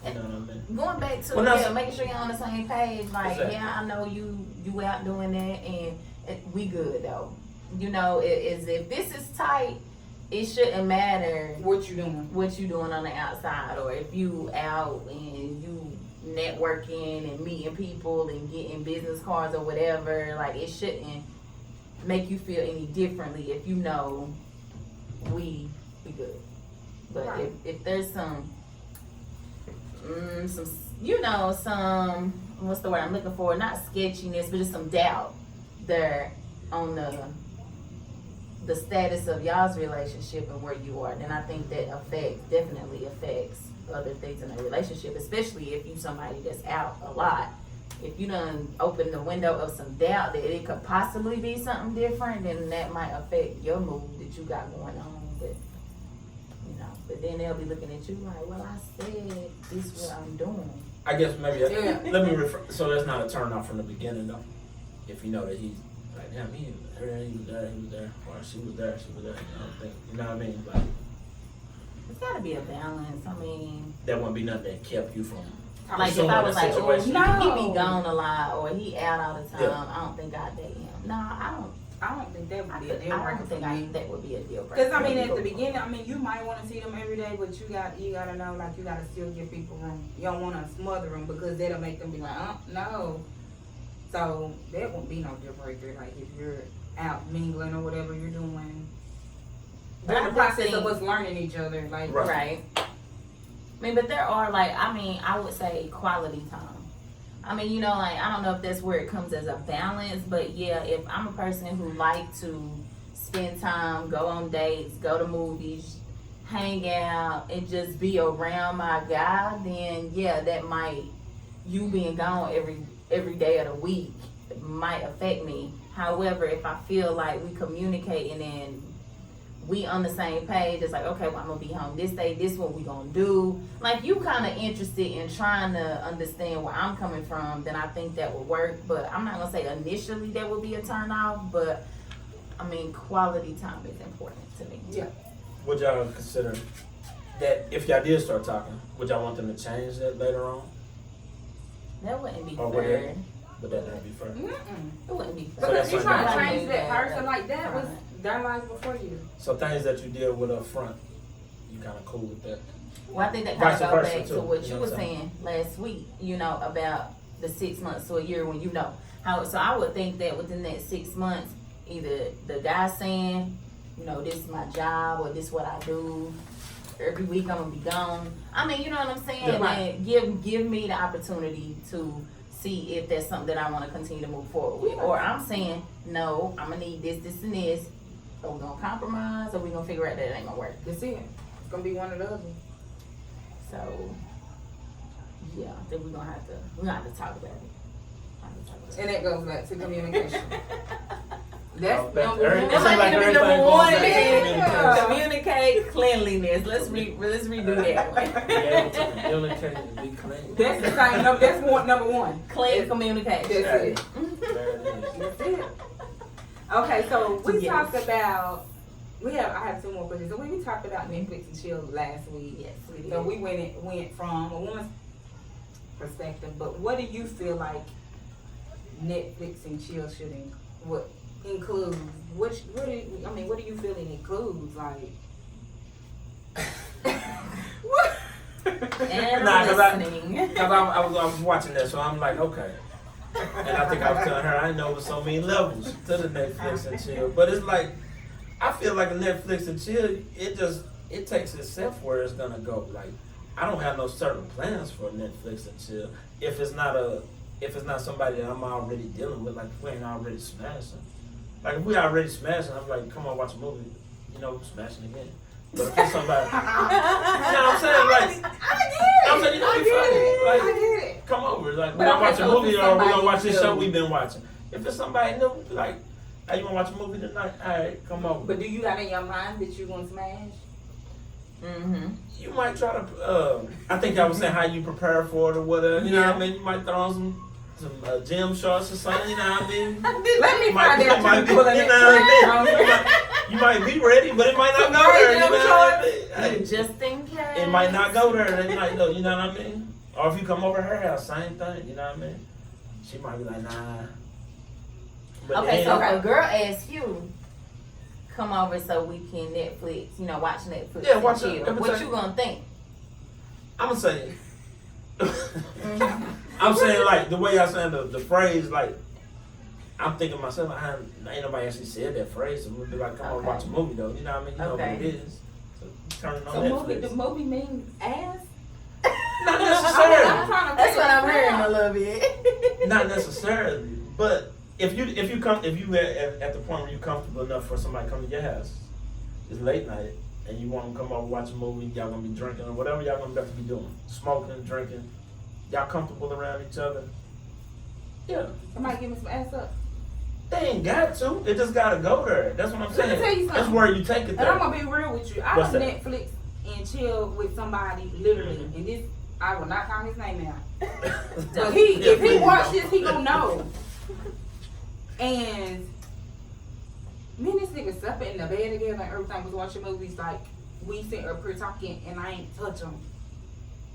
you know what I mean. Going back to Well, making sure you're on the same page. Like, Exactly. yeah, I know you out doing that, and we good though. If this is tight, it shouldn't matter What you doing? what you doing on the outside, or if you out and you networking and meeting people and getting business cards or whatever. Like, it shouldn't make you feel any differently if you know we good. But Right. if there's some what's the word I'm looking for? Not sketchiness, but just some doubt there on the status of y'all's relationship and where you are, then I think that definitely affects other things in a relationship, especially if you somebody that's out a lot. If you done open the window of some doubt that it could possibly be something different, then that might affect your mood that you got going on. But you know. But then they'll be looking at you like, well, I said this is what I'm doing. I guess maybe Yeah. let me refer. So that's not a turn off from the beginning though. If you know that he's like, damn, he was there, or she was there. You know what I mean? Like It's gotta be a balance. I mean, that wouldn't be nothing that kept you from. like if pursuing I the was like, oh, situation. he be gone a lot, or he out all the time, Yeah. I don't think I'd date him. No, I don't think that would be a deal don't breaker for think me. that would be a deal breaker. Because I mean, at the beginning, I mean, you might want to see them every day, but you gotta know, like, you gotta still give people room. You don't want to smother them because that'll make them be like, no. So that won't be no deal breaker. Like if you're out mingling or whatever you're doing, But I during the process think- of us learning each other, like Right. I mean, but there are I would say quality time. I mean, you know, like, I don't know if that's where it comes as a balance, but yeah, if I'm a person who like to spend time, go on dates, go to movies, hang out, and just be around my guy, then yeah, that might, you being gone every day of the week might affect me. However, if I feel like we communicating and we on the same page, it's like, okay, well, I'm gonna be home this day, this what we gonna do. Like, you kind of interested in trying to understand where I'm coming from, then I think that would work. But I'm not gonna say initially that would be a turn off, but I mean, quality time is important to me. Yeah. Would y'all consider that if y'all did start talking, would y'all want them to change that later on? That wouldn't be Or would fair. it? Would that not be fair? Mm-mm. It wouldn't be fair. So Because that's you like trying to that. change that person like that was their lives before you. So things that you deal with up front, you kind of cool with that. Well, I think that kind Vice of goes versa, back too, to what you you know were what I'm saying? saying last week, you know, about the 6 months to a year when you know how. So I would think that within that 6 months, either the guy saying, you know, this is my job, or this is what I do. Every week I'm gonna be gone. I mean, you know what I'm saying? Yeah. Right. And give me the opportunity to see if that's something that I want to continue to move forward with. Yeah. Or I'm saying, no, I'm gonna need this, and this. Are we gonna compromise, or we gonna figure out that it ain't gonna work? That's it. It's gonna be one of the other. So, yeah, I think we're gonna have to talk about it. And that goes back to communication. That's Oh, back- number every- one. it seems like everything number goes one back to is communication. communicate, cleanliness. Let's redo that Be one. able to communicate and be clean. That's the same. That's number one. Clean communication. That's it. There it is. That's it. Okay, so we Yes. talked about. I have two more questions. So we talked about Netflix and chill last week. Yes, we did. So we went from a woman's perspective, but what do you feel like Netflix and chill should include? What do you feel it includes? Like, what? And Nah, 'cause I- listening. Cause I was watching that, so I'm like, okay. And I think I was telling her I know there's so many levels to the Netflix and chill, but it's like I feel like a Netflix and chill, it takes itself where it's gonna go. Like I don't have no certain plans for Netflix and chill. If it's not somebody that I'm already dealing with, like if we ain't already smashing. Like if we already smashing, I'm like, come on, watch a movie. You know, smashing again. But if it's somebody, you know what I'm saying? Like, I'm saying, you know, be funny. Like, I get it. come over. Like, But we're gonna okay, watch a so if movie it's or we're gonna somebody watch this show new. we've been watching. If it's somebody new, be like, hey, you wanna watch a movie tonight? Alright, come over. But do you have in your mind that you gonna smash? Mm-hmm. You might try to, I think I was saying how you prepare for it or whatever. You know what I mean? You might throw on some gym shorts or something, you know what I mean? Let me Might find be- out might you be- pulling you it. know what I You might be ready, but it might not go there. You know what I mean? Hey, Just in case. it might not go there. It might go, you know what I mean? Or if you come over her house, same thing, you know what I mean? She might be like, nah. But Okay, then, so if a girl asks you, come over so we can Netflix, you know, watch Netflix Yeah, and watch chill. it. What you gonna think? I'm gonna say, I'm saying like the way I saying the phrase, like I'm thinking myself, ain't nobody actually said that phrase. So we'll be like, come on, Okay. watch a movie though. You know what I mean? You know Okay. what it is. So turn it on So Netflix. the movie means ass? Not necessarily. I'm trying to That's what I'm figure hearing it a out. little bit. Not necessarily, but if you at the point where you're comfortable enough for somebody to come to your house, it's late night, and you want them to come over watch a movie, y'all gonna be drinking or whatever y'all gonna have to be doing, smoking, drinking, y'all comfortable around each other. Yeah, Somebody give me some ass up. they ain't got to. It just gotta go there. That's what I'm Let me saying. tell you That's something. where you take it And I'm there. gonna be real with you. I What's don't that? Netflix and chill with somebody, literally, and this, I will not call his name out. But Yeah, if he please watch don't. this, he gonna know. And me and this nigga slept in the bed together and everything, was watching movies, like, we sit up here talking and I ain't touch him.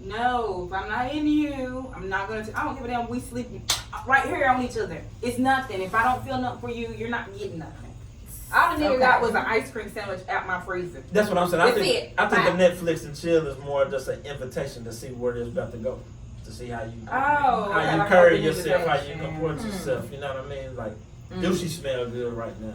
No, if I'm not into you, I'm not gonna, I don't give a damn, we sleeping right here on each other. It's nothing. If I don't feel nothing for you, you're not getting nothing. All the nigga got was an ice cream sandwich out my freezer. That's what I'm saying. That's I think it. the Bye. Netflix and chill is more just an invitation to see where it's about to go, to see how you Oh, okay, how you like carry open yourself, how you invitation. comport yourself. You know what I mean? Like, Mm. do she smell good right now?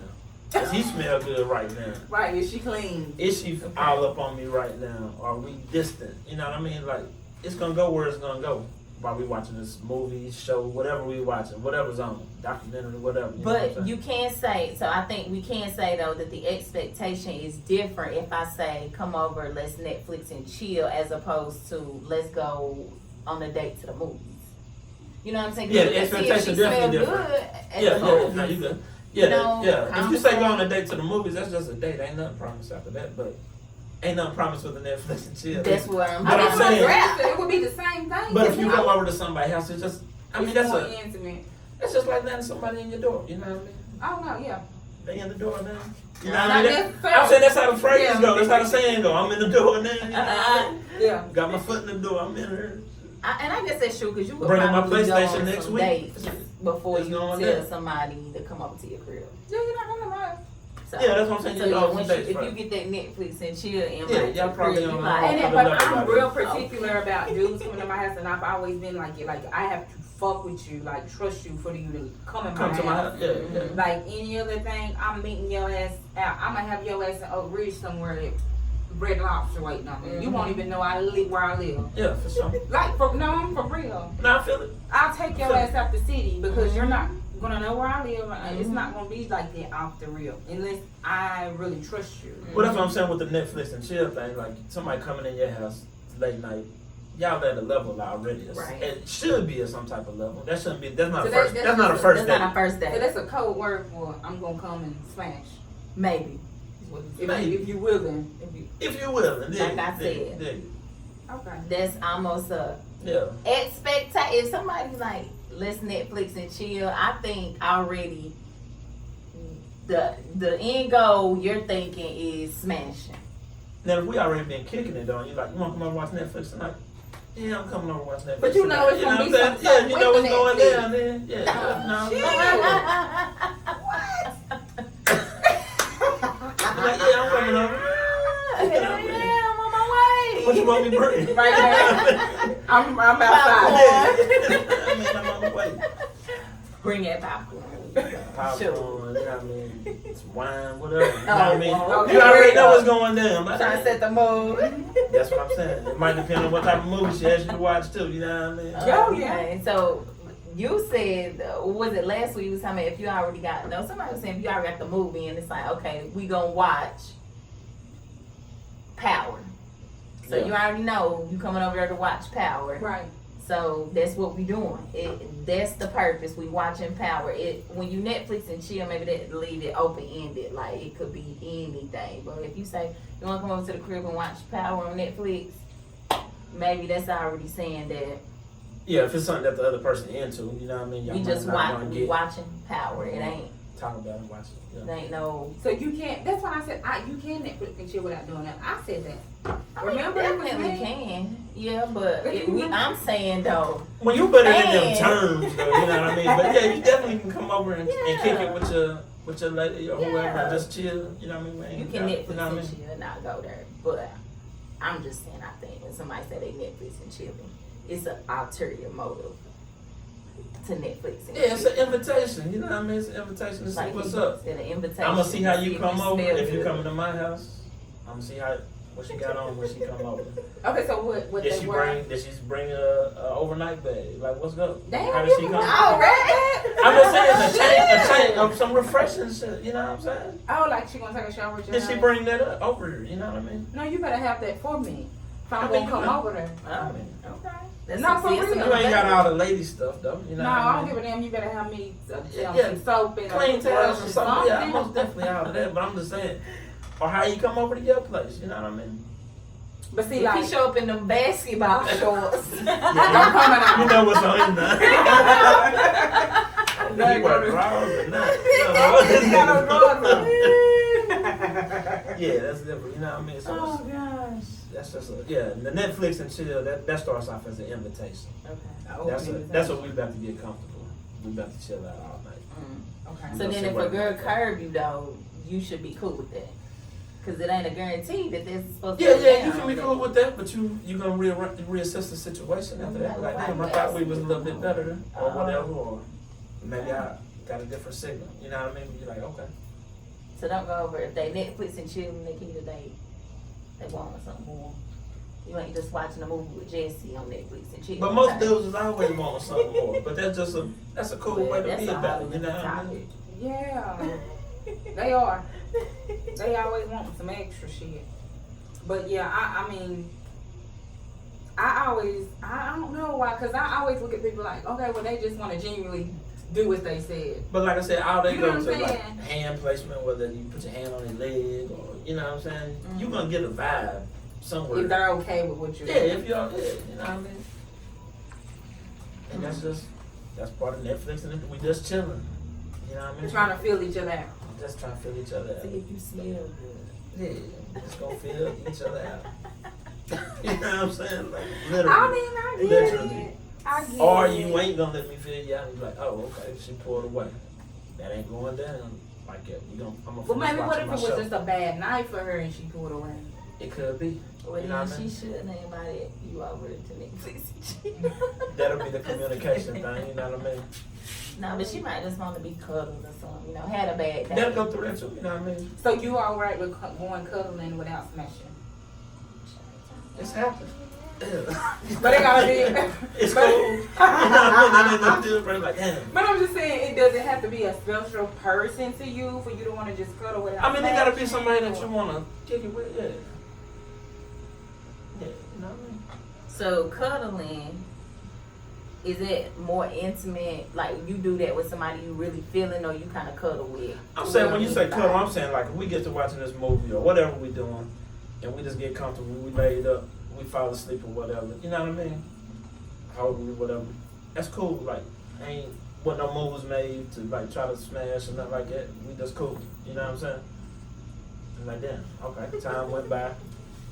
Does he smell good right now? Right, is she clean? Is she all up on me right now? Are we distant? You know what I mean? Like, it's gonna go where it's gonna go while we watching this movie, show, whatever we watching, whatever's on, documentary, whatever. You know what I'm But saying? you can say, so I think we can say though that the expectation is different if I say, come over, let's Netflix and chill, as opposed to let's go on a date to the movies. You know what I'm saying? 'Cause Yeah, you the can see if expectation she definitely smell different. good at Yeah, the yeah, movies. no, you good. You Yeah, know, yeah. If you say I'm go on a date to the movies, that's just a date. Ain't nothing promised after that, but ain't nothing promised with the Netflix and chill. That's what I'm But I'm saying- It would be the same thing. But if you go over to somebody's house, it's just, I mean, it's that's more a, intimate. that's just like letting somebody in your door. You know what I mean? Oh no, yeah. They in the door now. You know Not what I mean? necessarily. I'm saying that's how the phrase Yeah. go. That's how the saying go. I'm in the door now. You know what I mean? Yeah. Got my foot in the door. I'm in her. And I guess that's true because you would Bringing my probably go PlayStation on next some week. dates before It's you going tell there. somebody to come over to your crib. Yeah, you're not gonna lie. So, Yeah, that's what I'm saying. So You yeah, go on once some you, dates if first. you get that Netflix and chill invite Yeah, to y'all the probably crib, on you the- like, And Oh, but the I'm level. real particular about dudes coming to my house, and I've always been like it. Like I have to fuck with you, like trust you for you to come in my Come house. to my house. Yeah, yeah. Like any other thing, I'm meeting your ass out. I'm gonna have your ass in Oak Ridge somewhere at Red Lobster waiting on me. You won't even know I live where I live. Yeah, for sure. Like I'm for real. Now I feel it. I'll take your ass out the city because you're not gonna know where I live. And it's not gonna be like that off the real unless I really trust you. Well, that's what I'm saying with the Netflix and chill thing. Like somebody coming in your house late night, y'all at a level already. Right. It should be at some type of level. That shouldn't be. That's not So a first. that's That's not a just first that's date. not a first So date. that's a code word for I'm gonna come and smash. Maybe. If you willing. If you, If you will, and Like I said. okay. That's almost a Yeah. expectation. If somebody's like, let's Netflix and chill, I think already the end goal you're thinking is smashing. Now if we already been kicking it on, you like, you want to come over and watch Netflix tonight? Yeah, I'm coming over and watch Netflix. But you know tonight. it's gonna what be I'm saying? some Yeah, stuff you know with what's the going Netflix. down there. Yeah. Like, yeah, I'm coming over. Yeah, I'm on my way. What you want me to bring? Right there. I'm outside. Yeah. I mean, I'm on the way. Bring that popcorn. Popcorn, Sure. you know what I mean? It's wine, whatever. You know what I mean? Oh, You already know what's going down. But Trying to set the mood. that's what I'm saying. It might depend on what type of movie she has you to watch too. You know what I mean? Oh, yeah. Okay, so you said, was it last week you was talking about if you already got, no, somebody was saying if you already got the movie and it's like, okay, we gonna watch Power. So Yeah. you already know you coming over there to watch Power. Right. So that's what we doing. That's the purpose. We watching Power. When you Netflix and chill, maybe that leave it open ended. Like it could be anything. But if you say you want to come over to the crib and watch Power on Netflix, maybe that's already saying that Yeah, if it's something that the other person into, you know what I mean? Y'all we might just not wanna get watching Power. It ain't talk about it, watch it. it Yeah. ain't no. So you can't. That's why I said you can Netflix and chill without doing that. I said that. I mean, Remember it was definitely me. can. Yeah, but I'm saying though. When you put it in them Man. terms, though, you know what I mean? But yeah, you definitely can come over and kick Yeah. it with your lady or whoever Yeah. and just chill. You know what I mean? We You ain't can got- Netflix you know what I and mean? chill and not go there. But I'm just saying, I think when somebody say they Netflix and chilling, it's an ulterior motive to Netflix and Yeah, it's chill. an invitation. You know what I mean? It's an invitation to see what's up. An invitation. I'm gonna see how you if come over. smell If you good. coming to my house, I'm gonna see what she got on when she come over. Okay, so what Did they she were? bring a overnight bag? Like what's up? Damn, How you did she can come? all I'm just saying a change of some refreshing shit. You know what I'm saying? Oh, like she gonna take a shower with your Did she house? bring that up over here? You know what I mean? No, you better have that for me. If I'm I mean, gonna you come know. over there. I mean, Okay. That's Not for see, it's real. an you ain't got invitation. all the lady stuff though. You know No, what I I don't mean? give a damn. You better have me Yeah. some soap and Clean a towels brush or or something. Yeah, something. most definitely all of that. But I'm just saying, or how you come over to your place. You know what I mean? But see, If like, he show up in them basketball shorts. don't come out. You know what's on his nut. He wear drawers or not. He got no drawers on. Yeah, that's different. You know what I mean? So Oh gosh. that's just the Netflix and chill. That starts off as an invitation. Okay. That's what we about to get comfortable. We about to chill out all night. Okay. So then if a girl curve you though, you should be cool with that. Cause it ain't a guarantee that this is supposed to Yeah, go you down. can be cool with that, but you gonna reassess the situation after that. Like, damn, I thought we was a little bit better, or whatever, or maybe I got a different signal. You know what I mean? You're like, okay. So don't go over if they Netflix and chill and they give you a date. They want something more. You ain't just watching a movie with Jesse on Netflix and chill. But most dudes is always wanting something more. But that's a cool way to That's be a about it. whole You know what I topic. mean? Yeah. They are. They always want some extra shit. But yeah, I mean, I don't know why, because I always look at people like, okay, well, they just want to genuinely do what they said. But like I said, all they You know go what to I'm like saying? hand placement, whether you put your hand on their leg or you know what I'm saying, you're gonna get a vibe somewhere. If they're okay with what you're Yeah, doing. if you're good, you know what I mean? And that's part of Netflix and we just chilling. You know what I mean? We're trying to feel each other out. Just trying to feel each other out. See if you smell good. Yeah, just gonna feel each other out. You know what I'm saying? Like literally. I mean, I get Literally. it. I get Or it. you ain't gonna let me feel you out and be like, oh, okay, she pulled away. That ain't going down like that. I'm But maybe what if it was just a bad night for her and she pulled away? It could be. Well, You know then what I mean? she shouldn't have invited you over to Netflix and chill. That'll be the communication thing, you know what I mean? No, but she might just want to be cuddled or something. You know, had a bad day. That'll go through that too, you know what I mean? So you all right with going cuddling without smashing? It's happened. But it gotta be. It's cool. You know what I mean? That ain't no deal breaker, like, damn. But I'm just saying, it doesn't have to be a special person to you for you to want to just cuddle without. I mean, they gotta be smashing somebody that or- you wanna kick it with, yeah. Yeah, you know what I mean? So cuddling, is it more intimate? Like you do that with somebody you really feeling, or you kind of cuddle with? I'm saying when you say cuddle, I'm saying like if we get to watching this movie or whatever we doing, and we just get comfortable, we laid up, we fall asleep or whatever. You know what I mean? Holding me, whatever. That's cool. Like ain't what no moves made to like try to smash or nothing like that. We just cool. You know what I'm saying? I'm like damn. Okay. Time went by.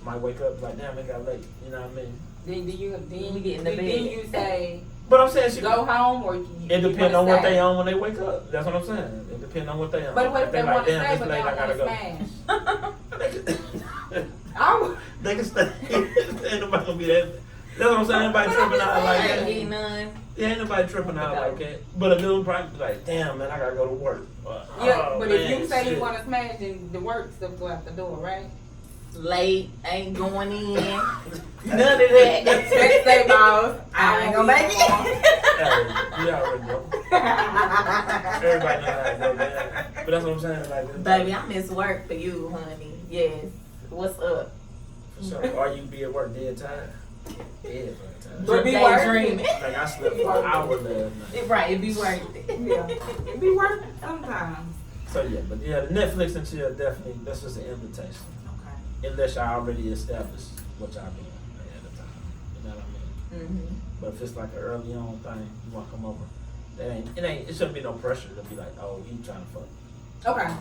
Might wake up like damn it got late. You know what I mean? Then We get in the then bed. you say But I'm saying she go home or It depends on what they on when they wake up. That's what I'm saying. It depends on what they on. But what if they like, want to damn, stay it's but they late, I don't gotta want go. to smash? I would. They can stay. Ain't nobody gonna be that. That's what I'm saying. Ain't nobody tripping out like I ain't that. getting none. Yeah, ain't nobody tripping out like that. But a dude probably be like, damn man, I gotta go to work. Yeah, Oh, but man, if you say shit. you want to smash, then the work stuff go out the door, right? Late, ain't going in. None of that. Next day, boss, I ain't gonna make it. Hey, you already know. Everybody know how it go down. But that's what I'm saying. Like, this, Baby, I miss work for you, honey. Yes. What's up? for sure. Or you be at work dead tired. Dead tired. But be Daydreaming. Like I slept for an hour last night. Right, it be worth it. Yeah, it be working sometimes. So yeah, but yeah, the Netflix and chill definitely. That's just an invitation. Okay. Unless y'all already established what y'all doing ahead of time. You know what I mean? Mm-hmm. But if it's like an early on thing, you want to come over, it shouldn't be no pressure to be like, oh, he trying to fuck. Okay.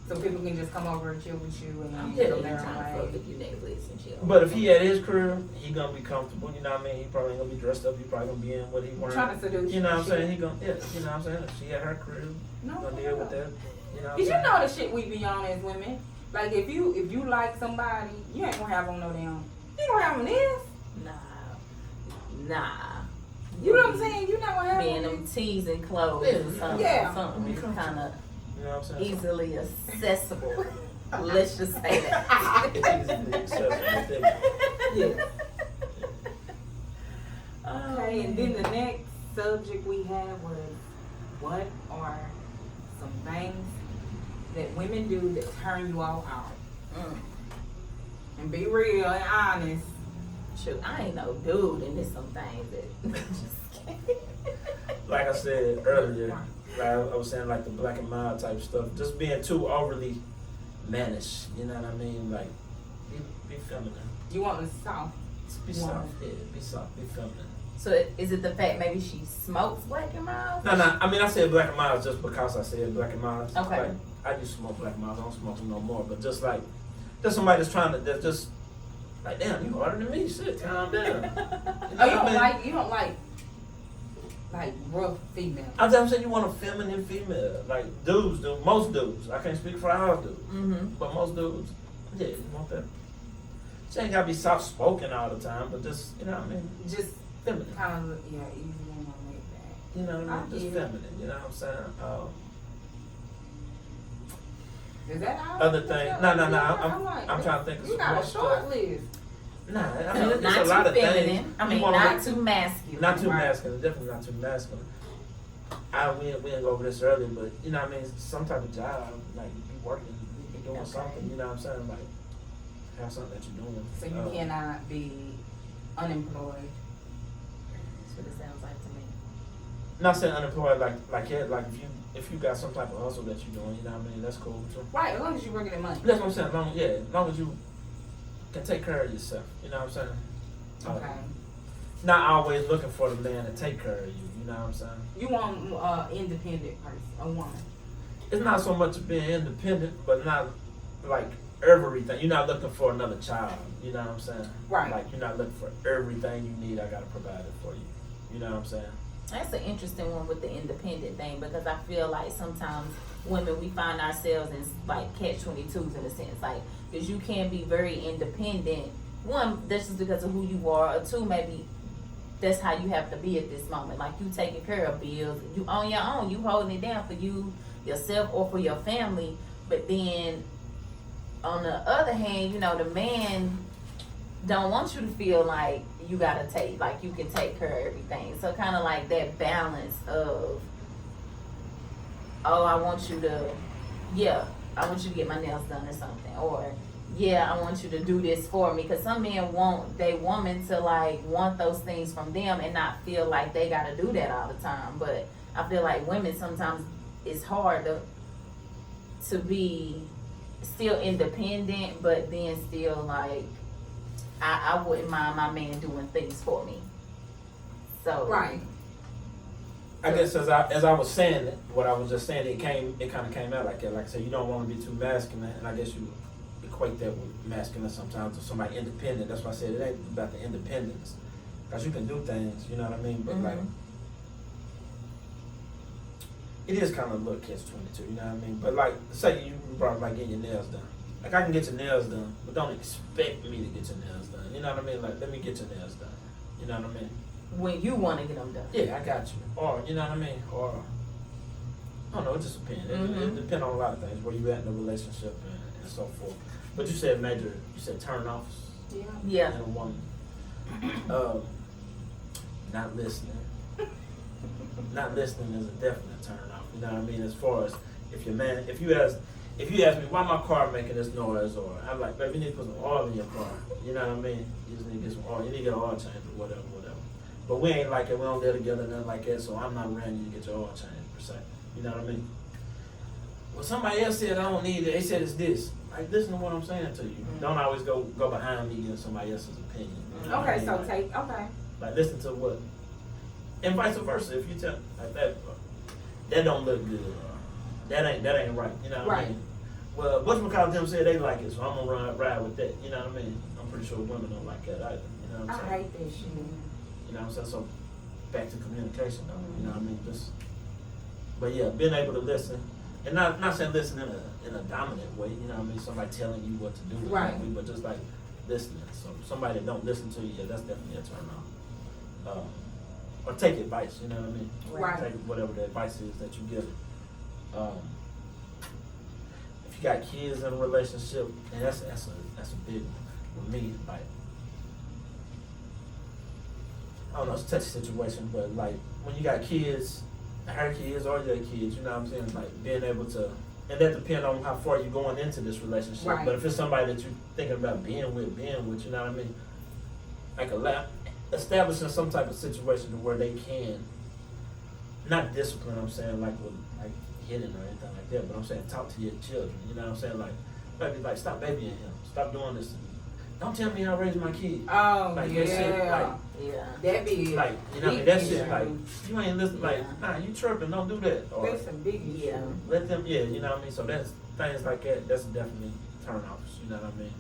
So people can just come over and chill with you and I'm then telling go you, their trying to own fuck way. with you Netflix and chill. But if he at his crib, he gonna be comfortable. You know what I mean? He probably ain't gonna be dressed up. He probably gonna be in what he wearing. Trying to seduce You know what I'm shit. saying? He gonna, yeah. You know what I'm saying? If she at her crib, No, gonna deal with that. You know what I'm Did you saying? know the shit we be on as women? Like if you like somebody, you ain't gonna have on no damn. You ain't gonna have on this. Nah. You know what I'm saying? You not gonna have Be in on them this. tees and clothes Yeah. or something. Yeah. Something Be comfortable. kind of You know what I'm saying? easily accessible. Let's just say that. Easily accessible. Yeah. Oh, Okay, and then the next subject we had was what are some things that women do that turn you all out? Mm. And be real and honest. Shoot, I ain't no dude, and there's some things that just can't. Like I said earlier, like I was saying, like the black and mild type stuff, just being too overly mannish. You know what I mean? Like Be feminine. You want them soft. Be soft. Yeah, be soft. Be feminine. So is it the fact maybe she smokes Black and Mild? No. I mean, I said Black and Mild just because I said Black and Mild. Okay. Like, I used to smoke Black and Mild. I don't smoke them no more. But just like, there's somebody that's trying to, that's just like, damn, you harder than me. Shit, calm down. You know Oh, what I mean? you don't like rough female. I'm saying you want a feminine female. Like dudes do. Most dudes. I can't speak for all dudes. Mm-hmm. But most dudes, yeah, you want that. She ain't gotta be soft spoken all the time, but just, you know what I mean? Just Feminine. kind of, yeah, easy on my make that. You know what I mean? I Just get it. feminine, you know what I'm saying? Is that all? Other thing, no, like, I'm trying to think of you some got more a short stuff. list. Nah, I mean, So there's not a lot too of feminine. things. I You mean, wanna not look- too masculine. Not too Right. masculine, definitely not too masculine. We didn't go over this earlier, but you know what I mean? Some type of job, like you be working, you be doing Okay. something, you know what I'm saying? Like, have something that you're doing. So you cannot be unemployed. That's what it sounds like to me. Not saying unemployed, like if you got some type of hustle that you're doing, you know what I mean? That's cool too. Right, as long as you're bringing in money. That's what I'm saying. As long as you can take care of yourself, you know what I'm saying? Okay. Not always looking for the man to take care of you, you know what I'm saying? You want independent person, a woman. It's not so much being independent, but not like everything. You're not looking for another child, you know what I'm saying? Right. Like you're not looking for everything you need. I gotta provide it for you. You know what I'm saying? That's an interesting one with the independent thing because I feel like sometimes women we find ourselves in like catch-22s in a sense, like because you can be very independent. One, that's just because of who you are, or two, maybe that's how you have to be at this moment. Like you taking care of bills, you on your own, you holding it down for you, yourself, or for your family. But then on the other hand, you know, the man don't want you to feel like you gotta take, like you can take care of everything. So kind of like that balance of, oh, I want you to get my nails done or something, or yeah, I want you to do this for me. Because some men want their woman to like want those things from them and not feel like they gotta do that all the time. But I feel like women sometimes it's hard to be still independent, but then still like I wouldn't mind my man doing things for me. So Right. I guess as I was saying it, what I was just saying, it kind of came out like that. Like I said, you don't want to be too masculine, and I guess you equate that with masculine sometimes to somebody independent. That's why I said it ain't about the independence, because you can do things, you know what I mean. But like, it is kind of a little catch-22, you know what I mean. But like, say you brought up like getting your nails done. Like I can get your nails done, but don't expect me to get your nails done. You know what I mean? Like let me get your nails done. You know what I mean? when you want to get them done. Yeah, I got you. Or, you know what I mean? Or, I don't know, it just depends. It depends on a lot of things, where you at in the relationship and so forth. But you said turn offs Yeah. in a woman. Not listening. Not listening is a definite turn off. You know what I mean? As far as if you ask me why my car making this noise, or I'm like, baby, you need to put some oil in your car. You know what I mean? You just need to get some oil. You need to get an oil change or whatever. But we ain't like it. We don't live together, nothing like that. So I'm not running you to get your oil changed per se. You know what I mean? Well, somebody else said I don't need it. They said it's this. Like, listen to what I'm saying to you. Don't always go behind me in somebody else's opinion. You know what I Okay, mean? so Like, like listen to what, and vice versa. If you tell like that don't look good. That ain't right. You know what I Right. mean? Well, whatchamacallit them said they like it, so I'm gonna ride with that. You know what I mean? I'm pretty sure women don't like that either. You know what I'm saying? I hate that shit. You know what I'm saying? So back to communication though. You know what I mean? But yeah, being able to listen, and not saying listen in a dominant way. You know what I mean? Somebody telling you what to do. Right. But just like listening. So somebody that don't listen to you, yeah, that's definitely a turn on. Or take advice. You know what I mean? Right. Take whatever the advice is that you give. If you got kids in a relationship, and that's a big one with me. Like, I don't know, it's a touchy situation, but like when you got kids, her kids or your kids, you know what I'm saying? Like being able to, and that depends on how far you're going into this relationship. Right. But if it's somebody that you're thinking about being with, you know what I mean? Like establishing some type of situation to where they can, not discipline, I'm saying like with like hitting or anything like that, but I'm saying talk to your children, you know what I'm saying? Like, maybe like stop babying him, stop doing this, don't tell me how I raised my kid. Oh, Like, yeah. that shit, like, Yeah. That be like, you know what I mean? big That shit, issue. like, you ain't listen, like, nah, you tripping, don't do that. Or That's some big issue. Yeah. let them, yeah, you know what I mean? So that's, things like that, that's definitely turn offs, you know what I mean?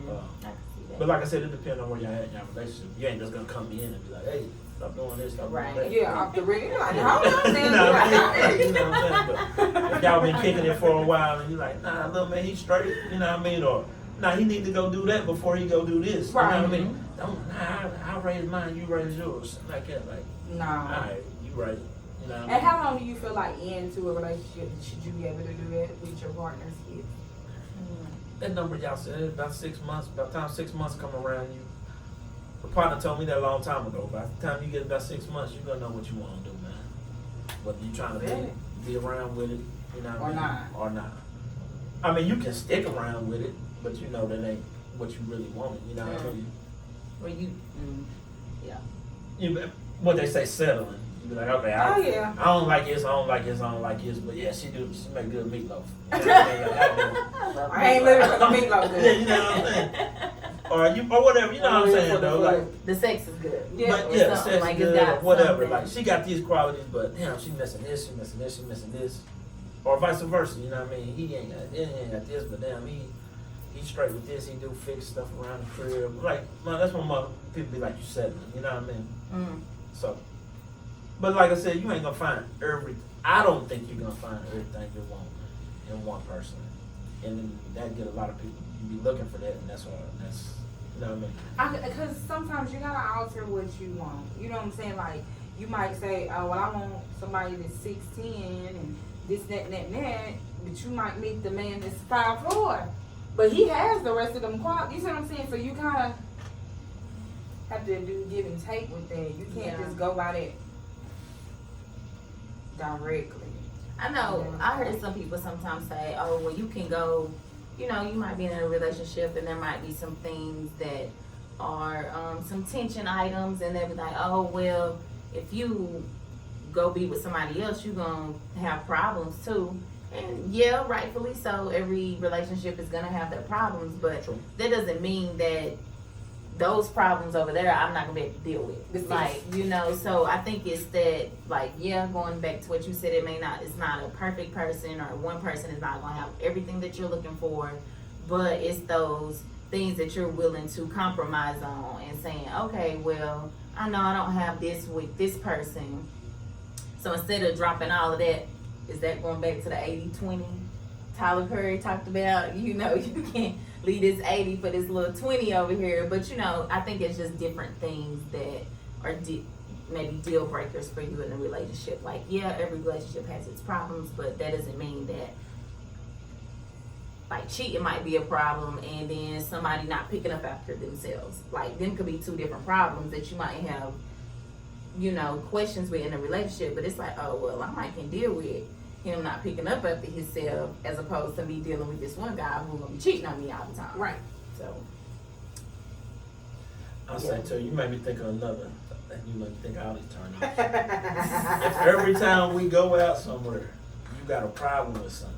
I can see that. But like I said, it depends on where y'all at in your relationship. You ain't just gonna come in and be like, hey, stop doing this, stop Right. doing that. Yeah, off the ring. Like, Yeah. hold on, You man. know what I mean? You know what I'm saying? But if y'all been kicking it for a while and you like, nah, look, man, he's straight, you know what I mean? Or, nah, he need to go do that before he go do this. You know what I mean? Don't, nah, I raise mine, you raise yours. Something like that. Like, No. alright, you right. You know what I mean? And how long do you feel like into a relationship should you be able to do that with your partner's kids? That number y'all said, about 6 months, by the time 6 months come around, you, the partner told me that a long time ago. By the time you get about 6 months, you're gonna know what you wanna do, man. Whether you trying to be around with it, you know what I Or mean? not. Or not. I mean, you can stick around with it, but you know that ain't what you really wanted, you know what I mean? Well, you, What they say, settling. You be like, okay, Oh, yeah. I don't like this, I don't like this, I don't like this, but yeah, she make good meatloaf. You know what I mean? Like, I do. I ain't living with a meatloaf. Yeah, you know what I'm saying? Or whatever, you know what I'm saying though, like, the sex is good. Yeah. but Or yeah, something, sex like is it's good, got or whatever, something. like, she got these qualities, but damn, she missing this, she missing this, she missing this. Or vice versa, you know what I mean? He ain't got this, but damn, he's straight with this, he do fix stuff around the crib. Like, man, that's when people be like, you settling, you know what I mean? So, but like I said, you ain't gonna find I don't think you're gonna find everything you want in one person. And then that get a lot of people, you be looking for that, and that's you know what I mean? Because sometimes you gotta alter what you want. You know what I'm saying? Like, you might say, oh, well, I want somebody that's 6'10" and this, that, and that, and that. But you might meet the man that's 5'4". But he has the rest of them qualities. You see what I'm saying? So you kind of have to do give and take with that. You can't just go by that directly. I know. I heard some people sometimes say, "Oh, well, you can go. You know, you might be in a relationship, and there might be some things that are some tension items, and they'll be like, oh, well, if you go be with somebody else, you're gonna have problems too." And yeah, rightfully so. Every relationship is gonna have their problems, but True. that doesn't mean that those problems over there I'm not gonna be able to deal with. Like, you know, so I think it's that, like, yeah, going back to what you said, it's not a perfect person, or one person is not gonna have everything that you're looking for, but it's those things that you're willing to compromise on and saying, okay, well, I know I don't have this with this person, so instead of dropping all of that, is that going back to the 80-20 Tyler Perry talked about? You know, you can't leave this 80 for this little 20 over here. But, you know, I think it's just different things that are maybe deal breakers for you in a relationship. Like, yeah, every relationship has its problems, but that doesn't mean that, like, cheating might be a problem and then somebody not picking up after themselves. Like, them could be two different problems that you might have, you know, questions with in a relationship. But it's like, oh, well, I might can deal with him not picking up after himself as opposed to me dealing with this one guy who's gonna be cheating on me all the time. Right. So I'll say too, you made me think of another, and you make me think of all these turn offs. If every time we go out somewhere, you got a problem with something.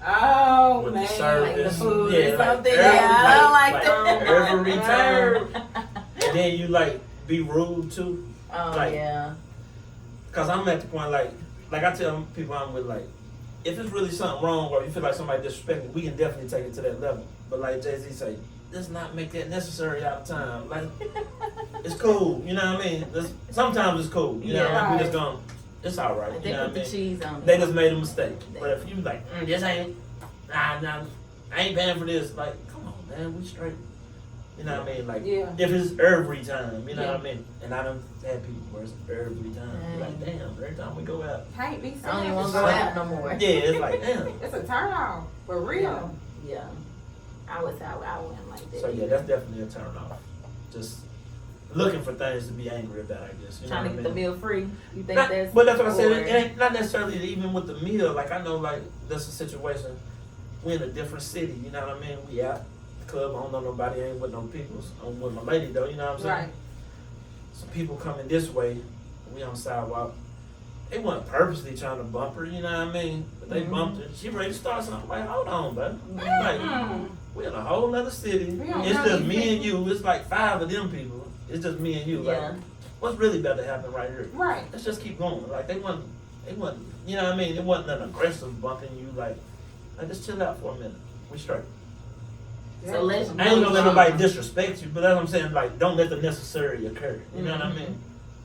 Oh, With man. the service, like the food yeah, or like something. every- Yeah, I don't like that. every time, and then you like be rude too. Oh Like, yeah. Cause I'm at the point like I tell people I'm with, like, if it's really something wrong or you feel like somebody disrespecting, we can definitely take it to that level. But like Jay-Z say, let's not make that necessary all the time. Like, it's cool, you know what I mean? Sometimes it's cool, you know what I mean? We just gonna, it's all right, They you know put what I the mean? cheese on it. They just made a mistake. But if you like, this ain't, nah, I ain't paying for this. Like, come on, man, we straight. You know what I mean? Like, Yeah. if it's every time, you know Yeah. what I mean? And I done had people where it's every time. You're like, damn, every time we go out. Can't be I don't even want to serious. go out no more. Yeah, it's like, damn. It's a turn off. For real. Yeah. I wouldn't like that. So yeah, that's definitely a turn off. Just looking for things to be angry about, I guess. You Trying to know get what the I mean? meal free. You think Not- that's but that's what I said. or- It ain't not necessarily even with the meal. Like, I know, like, that's a situation. We in a different city. You know what I mean? We out the club. I don't know nobody. I ain't with no peoples. I'm with my lady though. You know what I'm saying? Right. Some people coming this way. We on the sidewalk. They wasn't purposely trying to bump her. You know what I mean? But they Mhm. bumped her. She ready to start something. Like, hold on, bro. Like, we're in a whole nother city. We don't It's know just these me and people. you. It's like 5 of them people. It's just me and you. Yeah. Like, what's really about to happen right here? Right. Let's just keep going. Like they wasn't, you know what I mean? It wasn't an aggressive bumping you. Like just chill out for a minute. We straight. So let's. I ain't gonna let nobody disrespect you, but that's what I'm saying. Like, don't let the necessary occur. You know what I mean?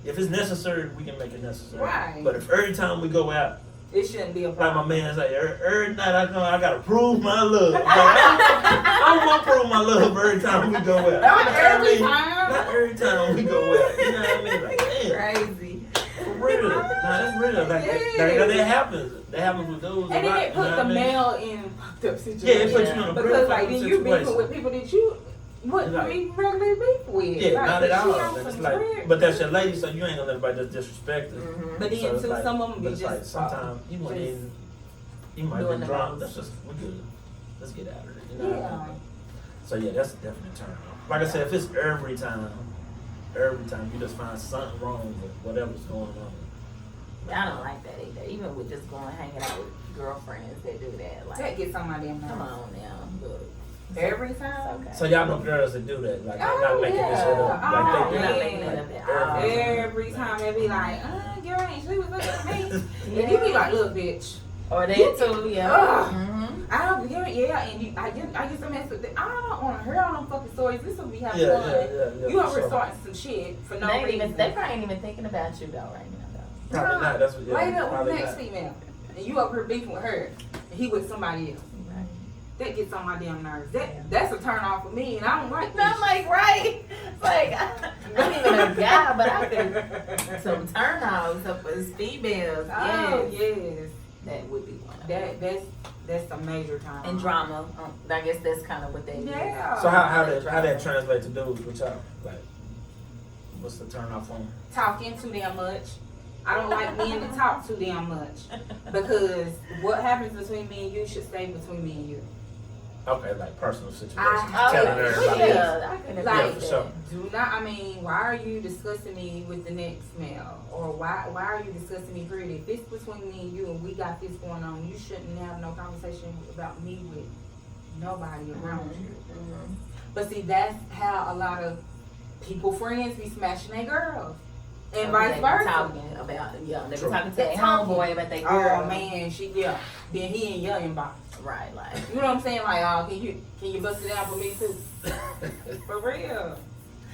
If it's necessary, we can make it necessary. Right. But if every time we go out, It shouldn't be a like my problem. man say, every night I come, I gotta prove my love. Like, I don't want to prove my love every time we go out. You know Not what I every mean? time. Not every time we go out. You know what I mean? Like, damn, Crazy. for real. Nah, that's real. Like, that happens. That happens with those. And a lot, then it you put know the what I mean? male in fucked up situations. Yeah, it puts you in a real Because like fucking then you beefing situation. with people that you wouldn't Like- be regularly beef with. Yeah, like, not at she all. on And it's some like, trip. but that's your lady, so you ain't gonna let anybody just disrespect her. But then So it's too, like- some of them but be it's just like sometimes you might just even, you might doing be the drunk. most. That's just we're good. Let's get out of it. You know what I Yeah. mean? So yeah, that's definitely a turn off. Like I said, if it's every time you just find something wrong with whatever's going on. I don't like that either. Even with just going hanging out with girlfriends that do that. Like, that gets on my damn come nerves. on now, look. Every It's time. okay. So y'all know girls that do that. Like they're Oh, not making this shit up. yeah. Like Oh, they You're not do making it. it up at all. Every time they be like, girl ain't she was looking at me. And you be like, look, bitch. Or that too, yeah. Ugh. Mm-hmm. I don't hear it, yeah, and I used to mess with it. I don't want to hear all them fucking stories. This will be having Yeah, fun. yeah. You over for sure. starting some shit for no They ain't reason. even. They probably ain't even thinking about you though right now though. Probably not. That's what. Yeah, Laid up with probably the next not. female, and you up here beefing with her, and he with somebody else. Right. That gets on my damn nerves. That's a turn off for me, and I don't like And I'm like, right? It's like I'm even a guy, but I can some turn offs up as females. Oh Yes. yes, That would be one of them. that's a major turn. And off. drama. I guess that's kind of what they do. Yeah. So how that translate to dudes with y'all? Like, what's the turn off on? Talking too damn much. I don't like men to talk too damn much because what happens between me and you should stay between me and you. Okay, like personal situations. I- Telling oh, everybody. yeah, I can Like, agree for with sure. Do not. I mean, why are you discussing me with the next male, or why are you discussing me pretty? If it's between me and you, and we got this going on, you shouldn't have no conversation about me with nobody around you. Mhm. But see, that's how a lot of people friends be smashing their girls, and So vice they be versa. Talking about they be True. talking to They their talking. homeboy about their girl. Oh man, then he in your inbox. Right, like You know what I'm saying? Like, oh, can you bust it down for me too? For real.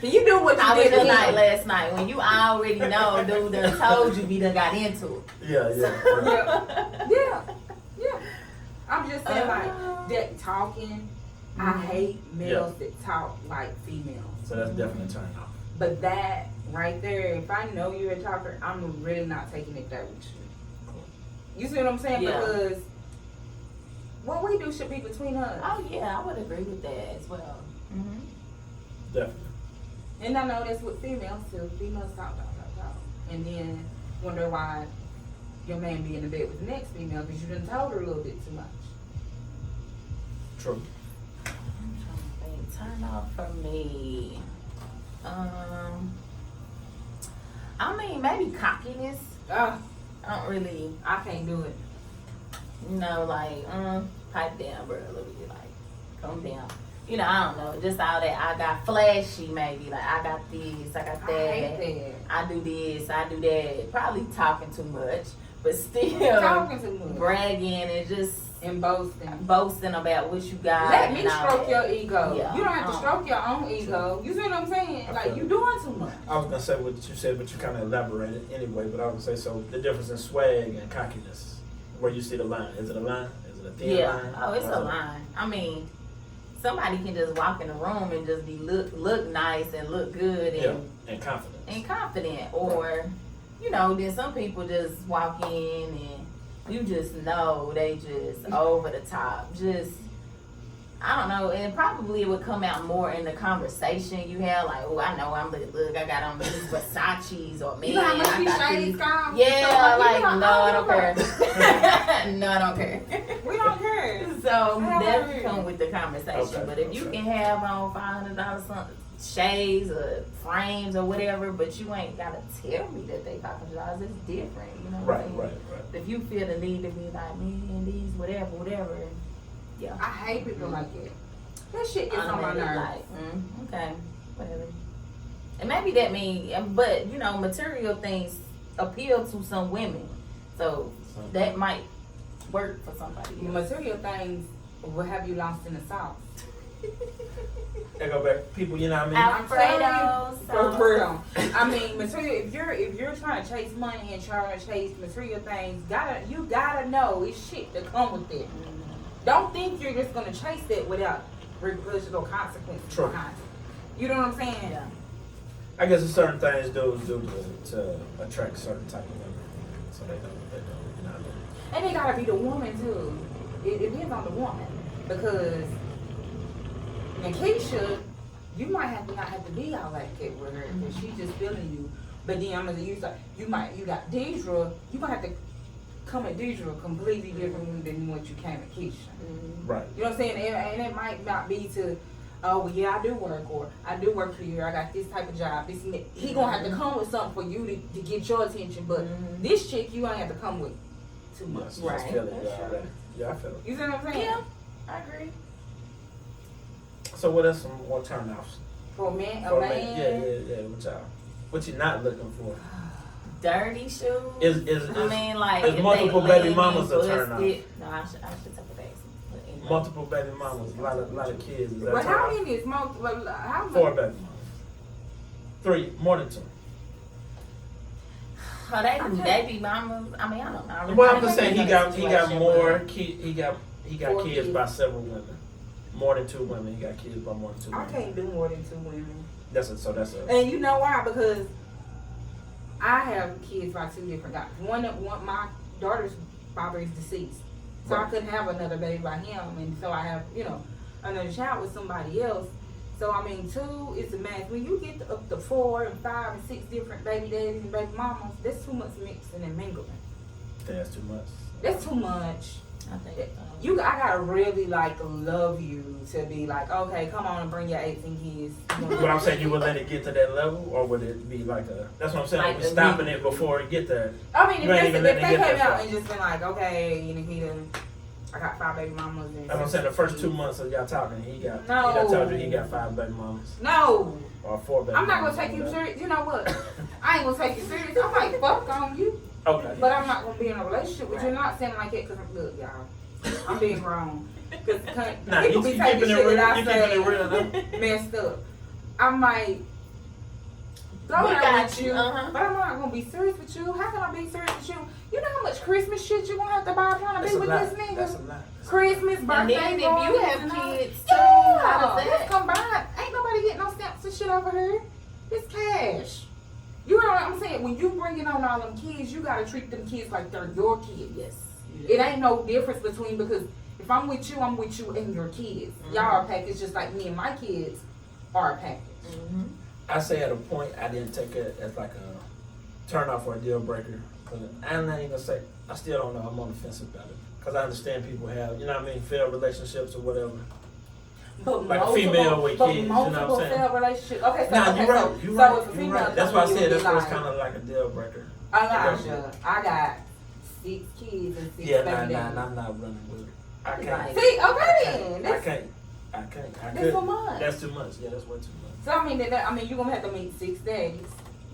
Can you do what you how was did to your night him? last night when you already know dude done told you we done got into it. Yeah. Yeah. I'm just saying, like, that talking, I hate males that talk like females. So that's definitely a turn off. But that right there, if I know you're a talker, I'm really not taking it there with you. You see what I'm saying? Yeah. Because what we do should be between us. Oh yeah, I would agree with that as well. Mm-hmm. Definitely. And I know that's what females do. Females talk. And then wonder why your man be in the bed with the next female because you done told her a little bit too much. True. I'm trying to think. Turn off for me. I mean maybe cockiness. Ah, I don't really, I can't do it. like, pipe down, bro, a little bit, like, calm down. You know, I don't know, just all that. I got flashy, maybe. Like, I got this, I got I that. hate I do this, I do that. Probably talking too much, but still Talking too much. bragging and just And boasting. boasting about what you got. Let me and all stroke that. your ego. Yeah. You don't have to stroke your own ego. You see what I'm saying? I Like, feel you it. doing too much. I was gonna say what you said, but you kind of elaborated anyway. But I would say so. The difference in swag and cockiness, where you see the line. Is it a line? Is it a thin Yeah. line? Oh, it's Or a is it- line. I mean, somebody can just walk in the room and just be look nice and look good Yeah, and and confidence. confident, or you know, then some people just walk in and you just know they just over the top, just I don't know, and probably it would come out more in the conversation you have, like, oh, I know I'm look, I got on these Versace's, or man, You know how much I these got shades these. cost? Yeah, So, like, you know, no, I don't give a care. No, I don't care. We don't care. So I that agree. come with the conversation. Okay, But if you okay. can have on $500 something, shades or frames or whatever, but you ain't gotta tell me that they $500, it's different. You know what Right, I'm saying? right. If you feel the need to be like, man, these whatever, yeah. I hate people like that. That shit gets on my nerves. Like, okay, whatever. And maybe that mean, but you know, material things appeal to some women, so that might work for somebody else. Material things will have you lost in the sauce. They go back. People, you know what I mean? I'm Alfredo, for real. I mean, material. If you're trying to chase money and trying to chase material things, you gotta know it's shit that come with it. Don't think you're just gonna chase it without repercussions or consequences True. behind it. You know what I'm saying? Yeah. I guess there's certain things dudes do to attract certain type of women. So they don't, you know what I mean? And it gotta be the woman too. It depends on the woman because Nikisha, you might not have to be all like that with her because she's just feeling you. But then I'm gonna use like you got Deidre, you might have to come at Deidre completely different than what you came at Keisha. Right. You know what I'm saying? And it might not be to, oh well, yeah, I do work, or I do work for you, or I got this type of job. This and that. He gonna have to come with something for you to get your attention. But this chick, you ain't have to come with too much. Yes, just feel it, yeah, I feel it. You see what I'm saying? Yeah, I agree. So what else? Some more turnoffs? For a man, For a man? Yeah. What you not looking for? Dirty shoes. Is I mean, like is if multiple they baby laying mamas a busted- turn off? No, I should take a back. But anyway. multiple baby mamas, a lot of kids. Is that But how turn off? many is multiple? How 4 many? baby mamas. 3, more than 2. Oh, they be mamas. I mean, I don't know. Well, I'm just saying he I got think it's a more situation, he got 4 kids kids. by several women. More than 2 women. He got kids by more than 2 I women. can't do more than 2 women. That's a And you know why? Because I have kids by 2 different guys. One my daughter's father is deceased, so I Right. couldn't have another baby by him, and so I have another child with somebody else. So I mean, 2 is a match. When you get up to 4 and 5 and 6 different baby daddies and baby mamas, that's too much mixing and mingling. That's too much. That's too much. I think I gotta really love you to be like, okay, come on and bring your 18 kids. But I'm saying you would let it get to that level, or would it be like a? That's what I'm saying. Like We're a stopping it before it get there. I mean, You ain't even if letting they it get came that out far. and just been like, okay, I got 5 baby mamas. And That's what I'm saying. The first 2 months of y'all talking, he got told you he got 5 baby mamas No, or 4 baby. I'm not gonna mamas, take you whatever. serious. You know what? I ain't gonna take you serious. I might fuck on you, Okay. but I'm not gonna be in a relationship with you. I'm not saying like that because I'm good, y'all. I'm being grown. Because Nah, people you be taking keeping it shit real. that You I keeping it real, say messed up. I might go We there got with you, you, uh-huh. but I'm not gonna be serious with you. How can I be serious with you? You know how much Christmas shit you gonna have to buy trying to That's be a with lot. this nigga? That's a lot. Christmas, And birthday, then if you parties, have and all- kids too, yeah, how does let's that? combine. Ain't nobody getting no stamps and shit over here. It's cash. You know what I'm saying? When you bringing on all them kids, you gotta treat them kids like they're your kids. Yes. It ain't no difference between, because if I'm with you and your kids. Y'all are a package just like me and my kids are a package. I say at a point I didn't take it as like a turn off or a deal breaker. Cause I'm not even gonna say I still don't know. I'm on the fence about it because I understand people have failed relationships or whatever. But Like a female with but kids, you know what I'm multiple saying? failed relationships. Okay, so Nah, okay, you're so, right. You're so right. if a You're female right. That's why I comes to said you that's and what's be kind of like a deal breaker. Elijah, I got 6 kids and 6 Yeah, baby nah, daddies. I'm not running with it. I can't. Right. See, okay I then. That's, can't. I that's could. too much. That's too much. Yeah, that's way too much. So I mean, you're gonna have to meet 6 daddies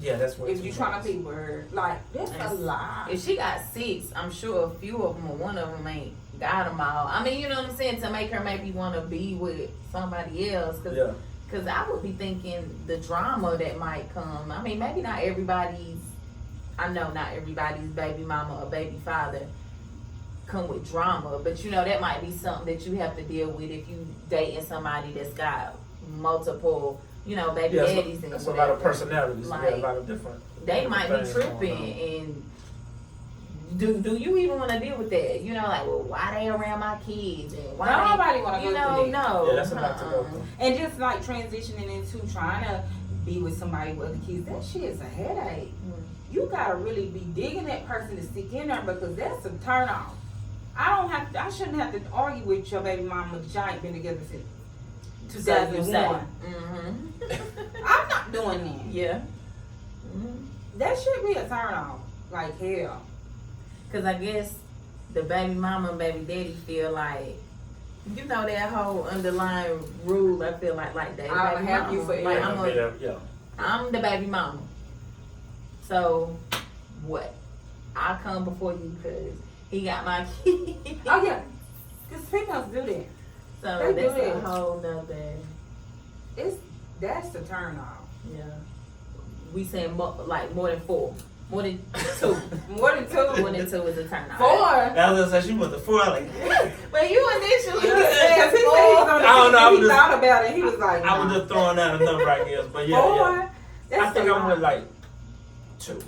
Yeah, that's way if too you're much. trying to be with her. Like, that's a Yes. lot. If she got 6, I'm sure a few of them or one of them ain't got them all. I mean, you know what I'm saying? To make her maybe want to be with somebody else. Yeah. Because I would be thinking the drama that might come. I mean, maybe not everybody's, I know not everybody's baby mama or baby father come with drama. But that might be something that you have to deal with if you dating somebody that's got multiple, baby Yeah, daddies and that's a lot of whatever. personalities. Like, Yeah, a lot of different. They might be things going tripping, and do you even want to deal with that? Like, well, why they around my kids and why Nobody wanna go through that. No, Yeah, that's a lot to go through. And just like transitioning into trying to be with somebody with other kids, that shit is a headache. You gotta really be digging that person to stick in there, because that's a turn off. I shouldn't have to argue with your baby mama if y'all ain't been together since 2001. I'm not doing that. Yeah. That should be a turn off. Like hell. Because I guess the baby mama and baby daddy feel like You know that whole underlying rule. I feel like that. I'll baby have mama. you forever. Like, Yeah. I'm the baby mama. So what? I come before you because he got my key. Oh yeah, because females do that. So They do that's a that. whole nother. That's the turn off. Yeah. We saying more than 4. More than 2. More than 2. More than 2 is a turn off. 4. I was gonna say she went to 4. Like, But you initially Because said he said he was on the I don't know, I he was just- thought about it. He was like, I was just throwing out a number, I guess. But yeah, 4. yeah. That's I think a I lot. went like 2.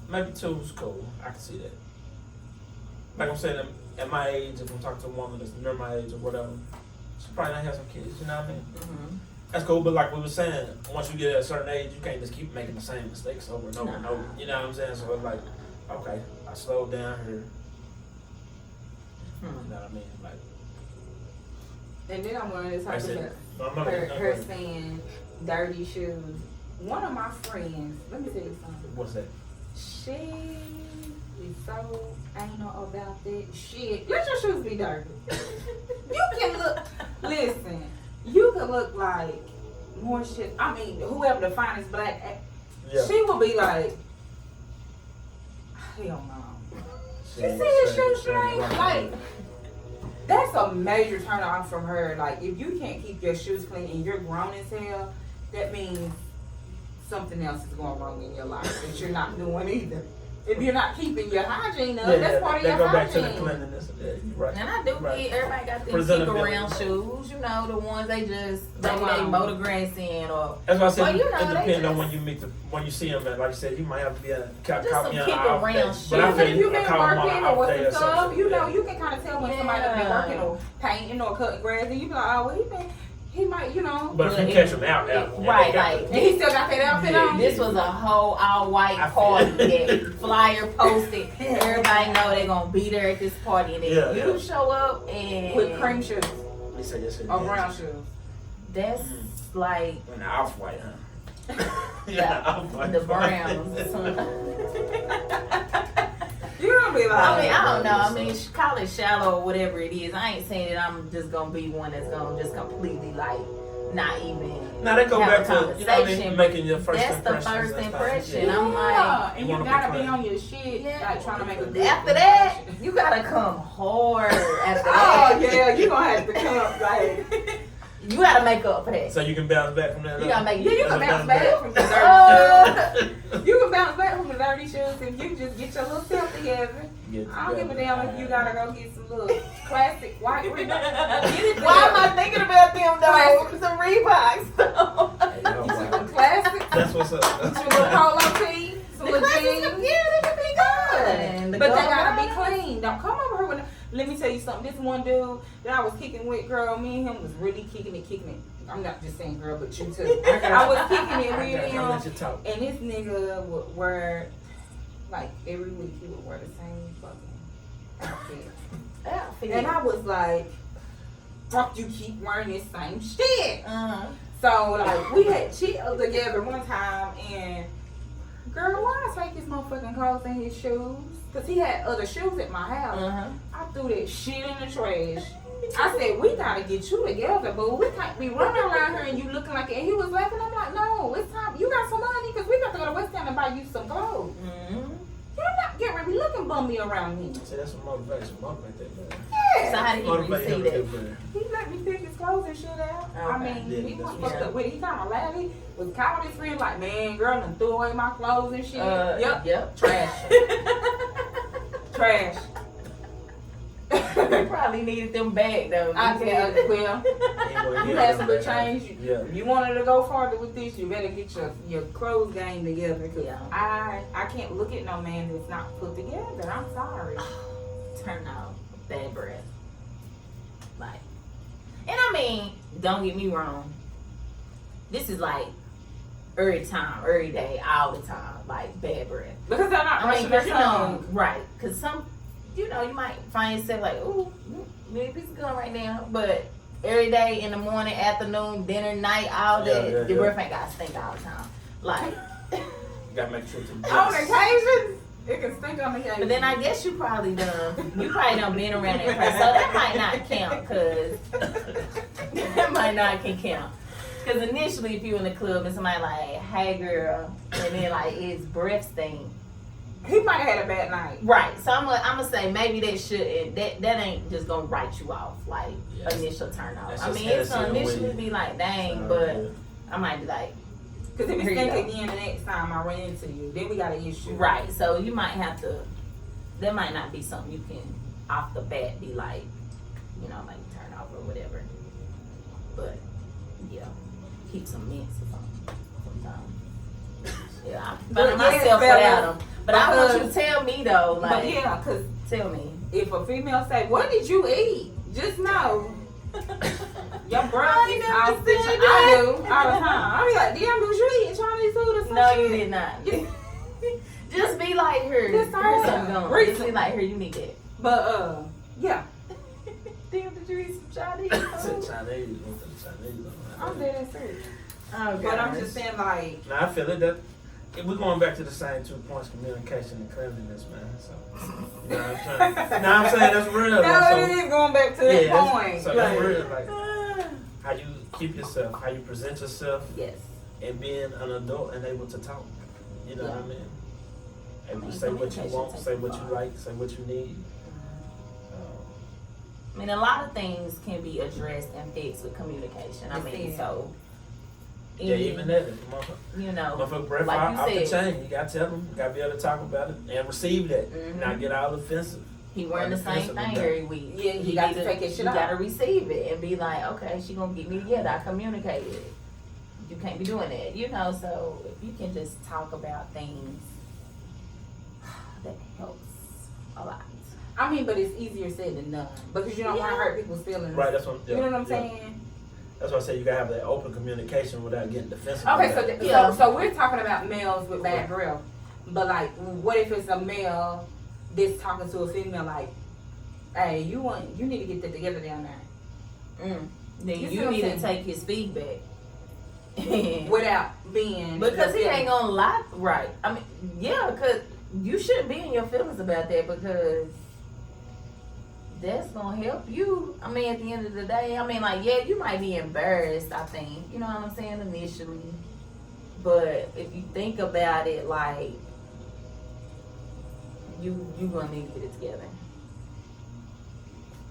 Maybe 2 is cool. I can see that. Like I'm saying, at my age, if I'm talking to a woman that's near my age or whatever, she probably not have some kids. You know what I mean? Mhm. That's cool, but like we were saying, once you get at a certain age, you can't just keep making the same mistakes over and over and Nah. over. You know what I'm saying? So it's like, okay, I slowed down here. You know what I mean? Like, And then I wanted to talk I said, about my mother, her saying dirty shoes. One of my friends, let me tell you something. what's that? She is so anal about that shit. Let your shoes be dirty. You can look, listen, you can look like more shit. I mean, whoever the finest black, Yeah. she will be like, hell no. She You ain't see his saying- shoe string? Like, that's a major turn off from her. Like, if you can't keep your shoes clean and you're grown as hell, that means something else is going wrong in your life that you're not doing either. If you're not keeping your hygiene up, that's part of they your go back to the hygiene. cleanliness. Yeah, you're right. And I do Right. get everybody got them Presentability. keep around shoes, you know, the ones they just maybe they Wow. motor grass in or That's why I said Well, you know, it they depends on just- when you see them. And like you said, you might have to be a caught Just me some on keep an off around day. shoes. But I Even if feel you've I been call them on working an or off with day or some stuff, something. you know, you can kind of tell when somebody been Yeah. working or painting or cutting grass, and you be like, oh, well, he might, you know. But if you But catch it- them out, and right, they got like- And he still got that outfit Yeah. on. this was a whole all white I feel- party that flyer posted. Everybody know they gonna be there at this party and then Yeah, you yeah. show up and With cream shoes They say yes, or brown shoes. that's like And the off white, huh? Yeah, off-white. the Browns. You don't be like, I mean, I don't know. I mean, call it shallow or whatever it is. I ain't saying that I'm just gonna be one that's gonna just completely like not even. Now they go have a back to, you know what I mean, conversation, making your first that's the impressions. first and stuff. impression. Yeah. I'm like, yeah, and you you wanna gotta be be clean. on your shit, like trying to make a good after that, impression. you gotta come hard. After Oh that, yeah, you gonna have to come like. you gotta make up for that. So you can bounce back from that. You gotta make. Yeah, you can bounce back from the dirty Oh. shoes. You can bounce back from the dirty shoes if you just get your little self together. I don't give a damn if you gotta go get some little classic white Reebok. Get it Why am I together. thinking about them though? Some Reeboks though. Get some classics, That's what's up. some little polo tee, some The little classics, jeans. yeah, they can be good. But they gotta be clean. Don't come over here with. Let me tell you something. This one dude that I was kicking with, girl, me and him was really kicking it. I'm not just saying girl, but you too. I was kicking it with I'll let him, you talk. and this nigga would wear, like every week he would wear the same fucking outfit. And I was like, fuck, you keep wearing this same shit. So like we had chilled together one time, and girl, why I take his motherfucking clothes and his shoes? Cause he had other shoes at my house. I threw that shit in the trash. I said, we gotta get you together, but we can't be running around here and you looking like it. And he was laughing. I'm like, no, it's time. You got some money because we got to go to West Town and buy you some clothes. You're not getting ready looking bummy around me. See, that's some motivation. Motivate that man. Yeah. So how did he Motivate him receive to it? do better. He let me pick his clothes and shit out. I Okay. mean, Yeah, he that's was what's fucked up. up with it. He kind of laughed. He was calling his friend like, man, girl, done threw away my clothes and shit. Yep. Trash. Trash. He probably needed them back though. I tell you, well, Anyway, you yeah, had some good yeah. change. Yeah. If you wanted to go farther with this, you better get your clothes game together. Cause Yeah. I can't look at no man that's not put together. I'm sorry. Turn out bad breath. Like, and I mean, don't get me wrong. This is like every time, every day, all the time, like bad breath. Because they're not I mean, brushing their cause, you know, tongue. right? Because some, you know, you might find yourself like, ooh, maybe piece of gum right now, but every day, in the morning, afternoon, dinner, night, all that, your breath ain't got to stink all the time. Like, You gotta make sure to On occasion, It can stink on the cake. But then I guess you probably done been around that person, so that might not count, cause that might not can count. Cause initially, if you in the club and somebody like, hey girl, and then like it's breath stink. He might have had a bad night. Right. So I'm gonna say maybe that shouldn't. That ain't just gonna write you off like Yes. initial turn off. That's I just mean, it's gonna innocent initially way. be like, dang, So, but yeah. I might be like, Because if it Here you stink go. again the next time I run into you, then we got an issue. right. So you might have to. That might not be something you can off the bat be like, you know, like turn off or whatever. But yeah, keep some mints or something sometimes. Yeah, I But find yeah, myself fellas, without them. But I want you because- to tell me though, But like, yeah, because tell me. if a female say, what did you eat? Just know. Your breath I is ain't out. never said I that. do all the time. I be like, damn, was you eating Chinese food or something? No, you did not. Just be like her. Just Here's something her. going. Read Just be like her. You need that. But, yeah. Damn, did you eat some Chinese? Chinese, food? Chinese. I'm dead and serious. Oh, But I'm gosh. just saying, like, Now I feel it that we're going back to the same 2 points: communication and cleanliness, man. So, you know what I'm saying? Now I'm saying that's real. no, so, it is going back to that that's- point. So Like, that's real. Like how you keep yourself, how you present yourself, Yes. and being an adult and able to talk. You know what I mean? Able to mean, say what you communication want, takes say what you far. like, say what you need. I mean, a lot of things can be addressed and fixed with communication. I mean, Yeah. so. Yeah, even that. You know, Motherfucker, breath like you off the said, chain. You gotta tell them. You gotta be able to talk about it and receive that. Mhm. Not get all offensive. he wearing the same thing every week. Yeah, you got to take his shit You out. gotta receive it and be like, okay, she gonna get me together. I communicated. You can't be doing that, you know. So if you can just talk about things, that helps a lot. I mean, but it's easier said than done. Because you don't want to Yeah. hurt people's feelings. Right. That's what. You know what I'm yeah. saying? That's why I say you gotta have that open communication without getting defensive. Okay, so, about it. Yeah. so we're talking about males with bad breath. But, like, what if it's a male that's talking to a female like, hey, you need to get that together down there. Then You see you what I'm need to saying? take his feedback. Without being. Because he yeah. ain't gonna lie, right? I mean, yeah, because you shouldn't be in your feelings about that because that's gonna help you. I mean, at the end of the day, I mean, like, yeah, you might be embarrassed. I think, you know what I'm saying, initially, but if you think about it, like, you gonna need to get it together.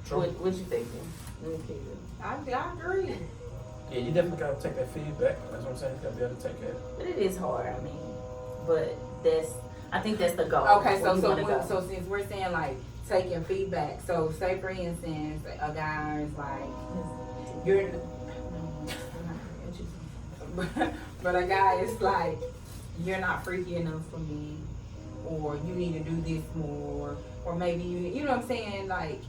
True. What you thinking? Let me see you. I agree. Yeah, you definitely gotta take that feedback. That's what I'm saying. You gotta be able to take that. But it is hard. I mean, but I think that's the goal. Okay, where you wanna go. so since we're saying like taking feedback, so say for instance a guy is like, you're, but a guy is like, you're not freaky enough for me, or you need to do this more, or maybe you know what I'm saying, like,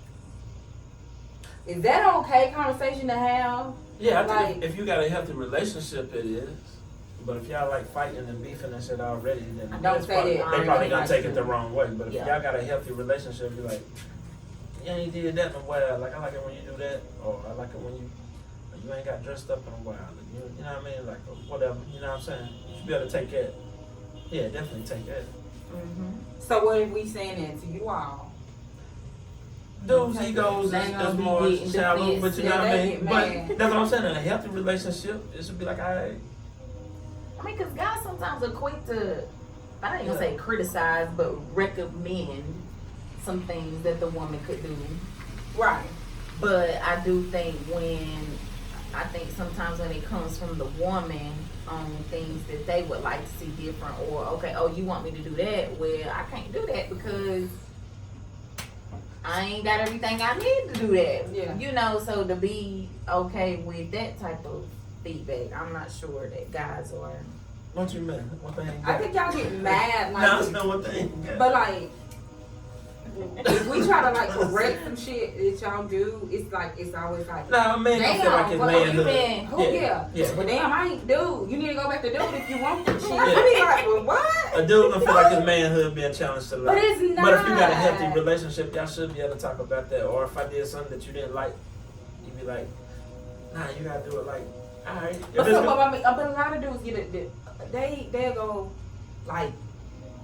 is that okay conversation to have? Yeah, I Like- think if you got a healthy relationship, it is. But if y'all like fighting and beefing and shit already, then Don't that's say probably, that. they I probably ain't gonna like take it you. the wrong way. But if Yeah. y'all got a healthy relationship, you're like, you ain't did that in a while. Like I like it when you do that, or I like it when you ain't got dressed up in a while. You know what I mean? Like or whatever. You know what I'm saying? You should be able to take that. Yeah, definitely take that. So what if we saying that to you all? Dudes' egos They is gonna be more getting shallow, but you know defensive. what I Yeah, they mean? get But mad. that's what I'm saying. In a healthy relationship, it should be like, alright. I mean, because guys sometimes are quick to, I ain't gonna Yeah. say criticize, but recommend some things that the woman could do. Right. But I do think sometimes when it comes from the woman on things that they would like to see different, or okay, oh, you want me to do that? Well, I can't do that because I ain't got everything I need to do that. Yeah. You know, so to be okay with that type of feedback, I'm not sure that guys are. What you mean? What thing? I think y'all get mad, like, No, it's not what thing. but like, if we try to like correct some shit that y'all do, it's like, it's always like, Nah, man, don't feel like his Damn, what you manhood. mean? who yeah. Yeah. But damn, I ain't dude. You need to go back to dude if you want that shit. Yeah. I be like, well, what? A dude don't feel like his manhood being challenged a lot. But it's But if you got a not. healthy relationship, y'all should be able to talk about that. Or if I did something that you didn't like, you'd be like, nah, you gotta do it like, alright. But a lot of dudes get it. They'll go like,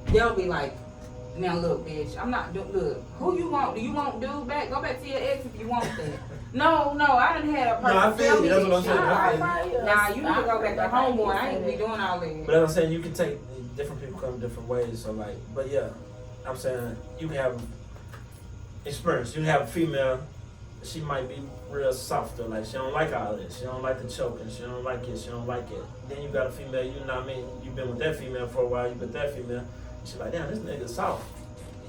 they'll be like, Now look, bitch, I'm not look. Who you want? Do you want dude back? Go back to your ex if you want that. No, I done had a person No, I feel tell me you. That's that what I'm shit. saying. I feel you. Right. Nah, you need to go back to homeboy. I ain't be doing all that. But as I'm saying, you can take different people come different ways. So like, but yeah, I'm saying you can have experience. You can have a female. She might be real softer. Like she don't like all this. She don't like the choking. She don't like it. She don't like it. Then you got a female. You know what I mean? You've been with that female for a while. You with that female. She like, damn, this nigga soft.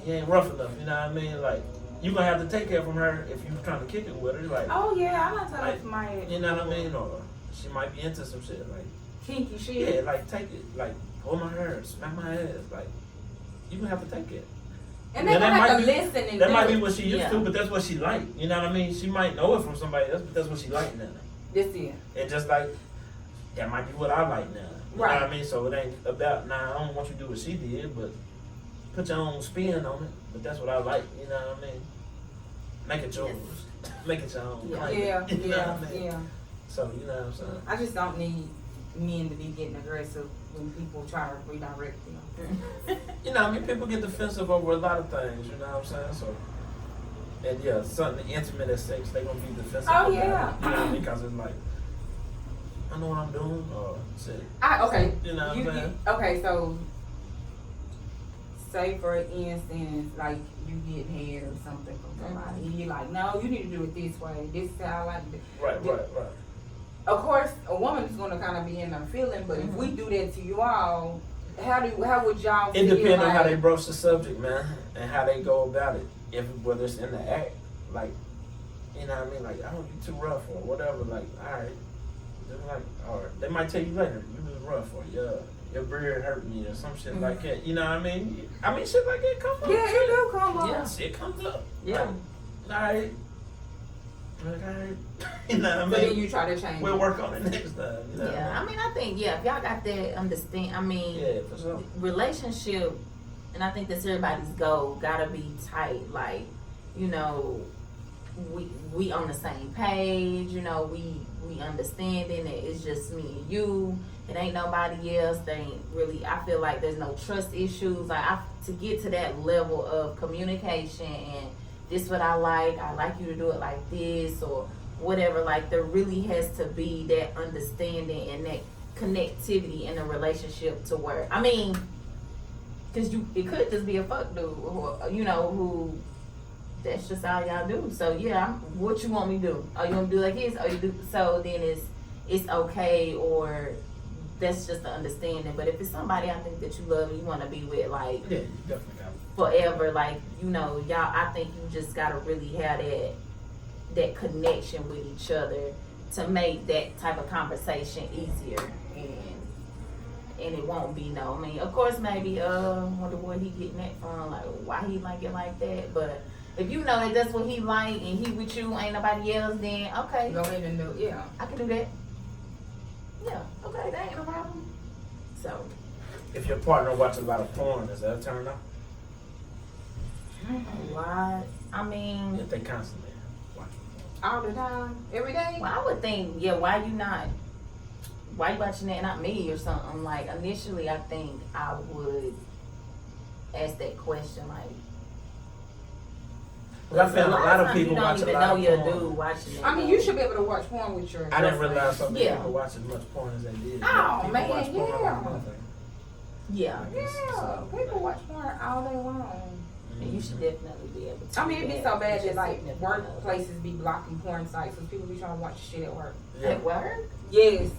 He ain't rough enough. You know what I mean? Like you gonna have to take care from her if you trying to kick it with her. Like, Oh yeah, I done told Like, somebody. you know what I mean? Or she might be into some shit. Like. Kinky shit. Yeah, like take it, like hold my hair, smack my ass, like you gonna have to take it. And they Yeah, gonna that have might to be- listen and That do might be it. what she used Yeah. to, but that's what she like. You know what I mean? She might know it from somebody else, but that's what she like now. That's it. And just like that might be what I like now. You Right. know what I mean? So it ain't about now. I don't want you to do what she did, but put your own spin on it. But that's what I like. You know what I mean? Make it yours. Make it your own. Yeah. Claim it. Yeah, You know yeah, what I mean? yeah. So you know what I'm saying? I just don't need men to be getting aggressive when people try to redirect them. You know, I mean, people get defensive over a lot of things, you know what I'm saying? So, and yeah, something intimate as sex, they gonna be defensive Oh, about yeah. it, you know, because it's like, I know what I'm doing, or shit. Okay. You know what I'm saying? Okay, so say for instance, like you get head or something from somebody, and you're like, no, you need to do it this way. This is how I like it. Right. Of course, a woman is gonna kind of be in her feeling, but if we do that to you all, how would y'all It feel? depends on how like- they broach the subject, man, and how they go about it. If whether it's in the act, like, you know what I mean, like, oh, you too rough or whatever, like, all right, they're like, or they might tell you later, you was rough or your beard hurt me or some shit like that. You know what I mean? Shit like that come up. Yeah, it do come up. Yeah. Shit comes up. Yeah. Like, all right. Like, all right. You know what So I then mean? you try to change We'll it. work on it next time. You know Yeah, I mean, I think, yeah, if y'all got that understand, I mean, Yeah, for sure. relationship, and I think that's everybody's goal, gotta be tight. Like, you know, we on the same page, you know, we understanding that it's just me and you. It ain't nobody else. They ain't really, I feel like there's no trust issues. Like, to get to that level of communication and this what I like you to do it like this or whatever, like there really has to be that understanding and that connectivity in a relationship to where, I mean, cause it could just be a fuck dude, or, you know, who, that's just all y'all do. So yeah, what you want me to do? Oh, you want me to do like this? Oh, you do, so then it's okay, or that's just the understanding. But if it's somebody I think that you love and you want to be with, like, Yeah, you definitely got it. forever, like, you know, y'all, I think you just gotta really have that connection with each other to make that type of conversation easier, and it won't be no, I mean, of course, maybe wonder where he getting that from, like why he like it like that, but if you know that that's what he like and he with you, ain't nobody else, then okay, Go ahead and do it. Yeah. I can do that. Yeah, okay, that ain't no problem. So If your partner watch a lot of porn, is that a turn on? why? I mean, If they constantly watch All the time, every day. well, I would think, yeah, why you watching that, not me or something? Like, initially, I think I would ask that question, like, Because I feel a lot of times people you watch don't a even lot know of your porn. dude watching it. I mean, you should be able to watch porn with your. I didn't girlfriend. realize so many Yeah. people watch as much porn as they did. Oh, People man, watch porn yeah. like nothing. Yeah, Yeah, people watch porn all day long. and you should definitely be able to. I mean, do it'd be that so bad with your that like significant other. workplaces be blocking porn sites because people be trying to watch shit at work. Yeah. At work? Yes.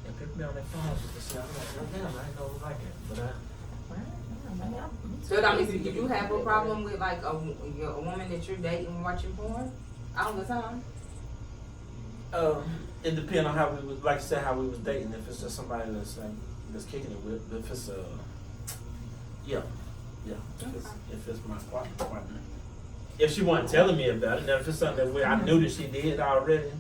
And people be on their phones with the shit. I'm like, damn, I didn't know it was like it. But So I mean, do you have a problem with like a woman that you're dating watching porn all the time? it depends on how we was, like I said, how we was dating. If it's just somebody that's like, that's kicking it with, if it's yeah. If it's my partner. If she wasn't telling me about it, now if it's something that I knew that she did already.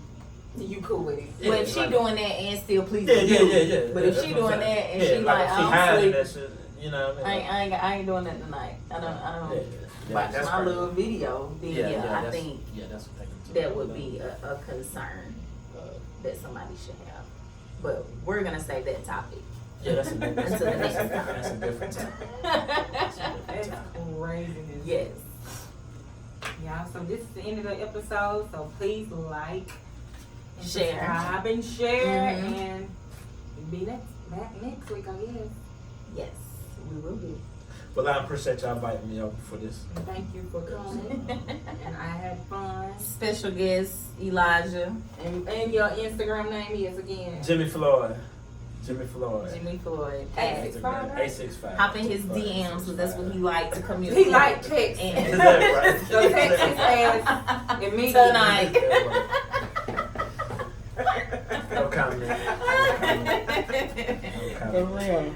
You cool with it? Well, if Yeah, she like- doing that and still pleasing Yeah. you. But if that's she what I'm doing that saying. and yeah, she like, if she I'm hiding sleep, that shit, you know what I mean? I ain't doing that tonight. I don't Yeah, watch that's my crazy. little video. Then I that's, think that's what they can do. that would be a concern that somebody should have. But we're gonna save that topic. Yeah, that's a different Until the next time. That's a different time. That's craziness. Yes. Y'all, so this is the end of the episode. So please like, and Share. subscribe, and share, Mhm. and be back next week, I guess. Yes, we will be. Well, I appreciate y'all inviting me over for this. And thank you for coming. And I had fun. Special guest Elijah, And your Instagram name is again. Jimmy Floyd. Jimmy Floyd. Jimmy Floyd. Hey. Instagram, 865. Hop in his DMs because that's what he like to communicate. He like text. Is And that right? So text his ass immediately. tonight. No comment. No comment. For real.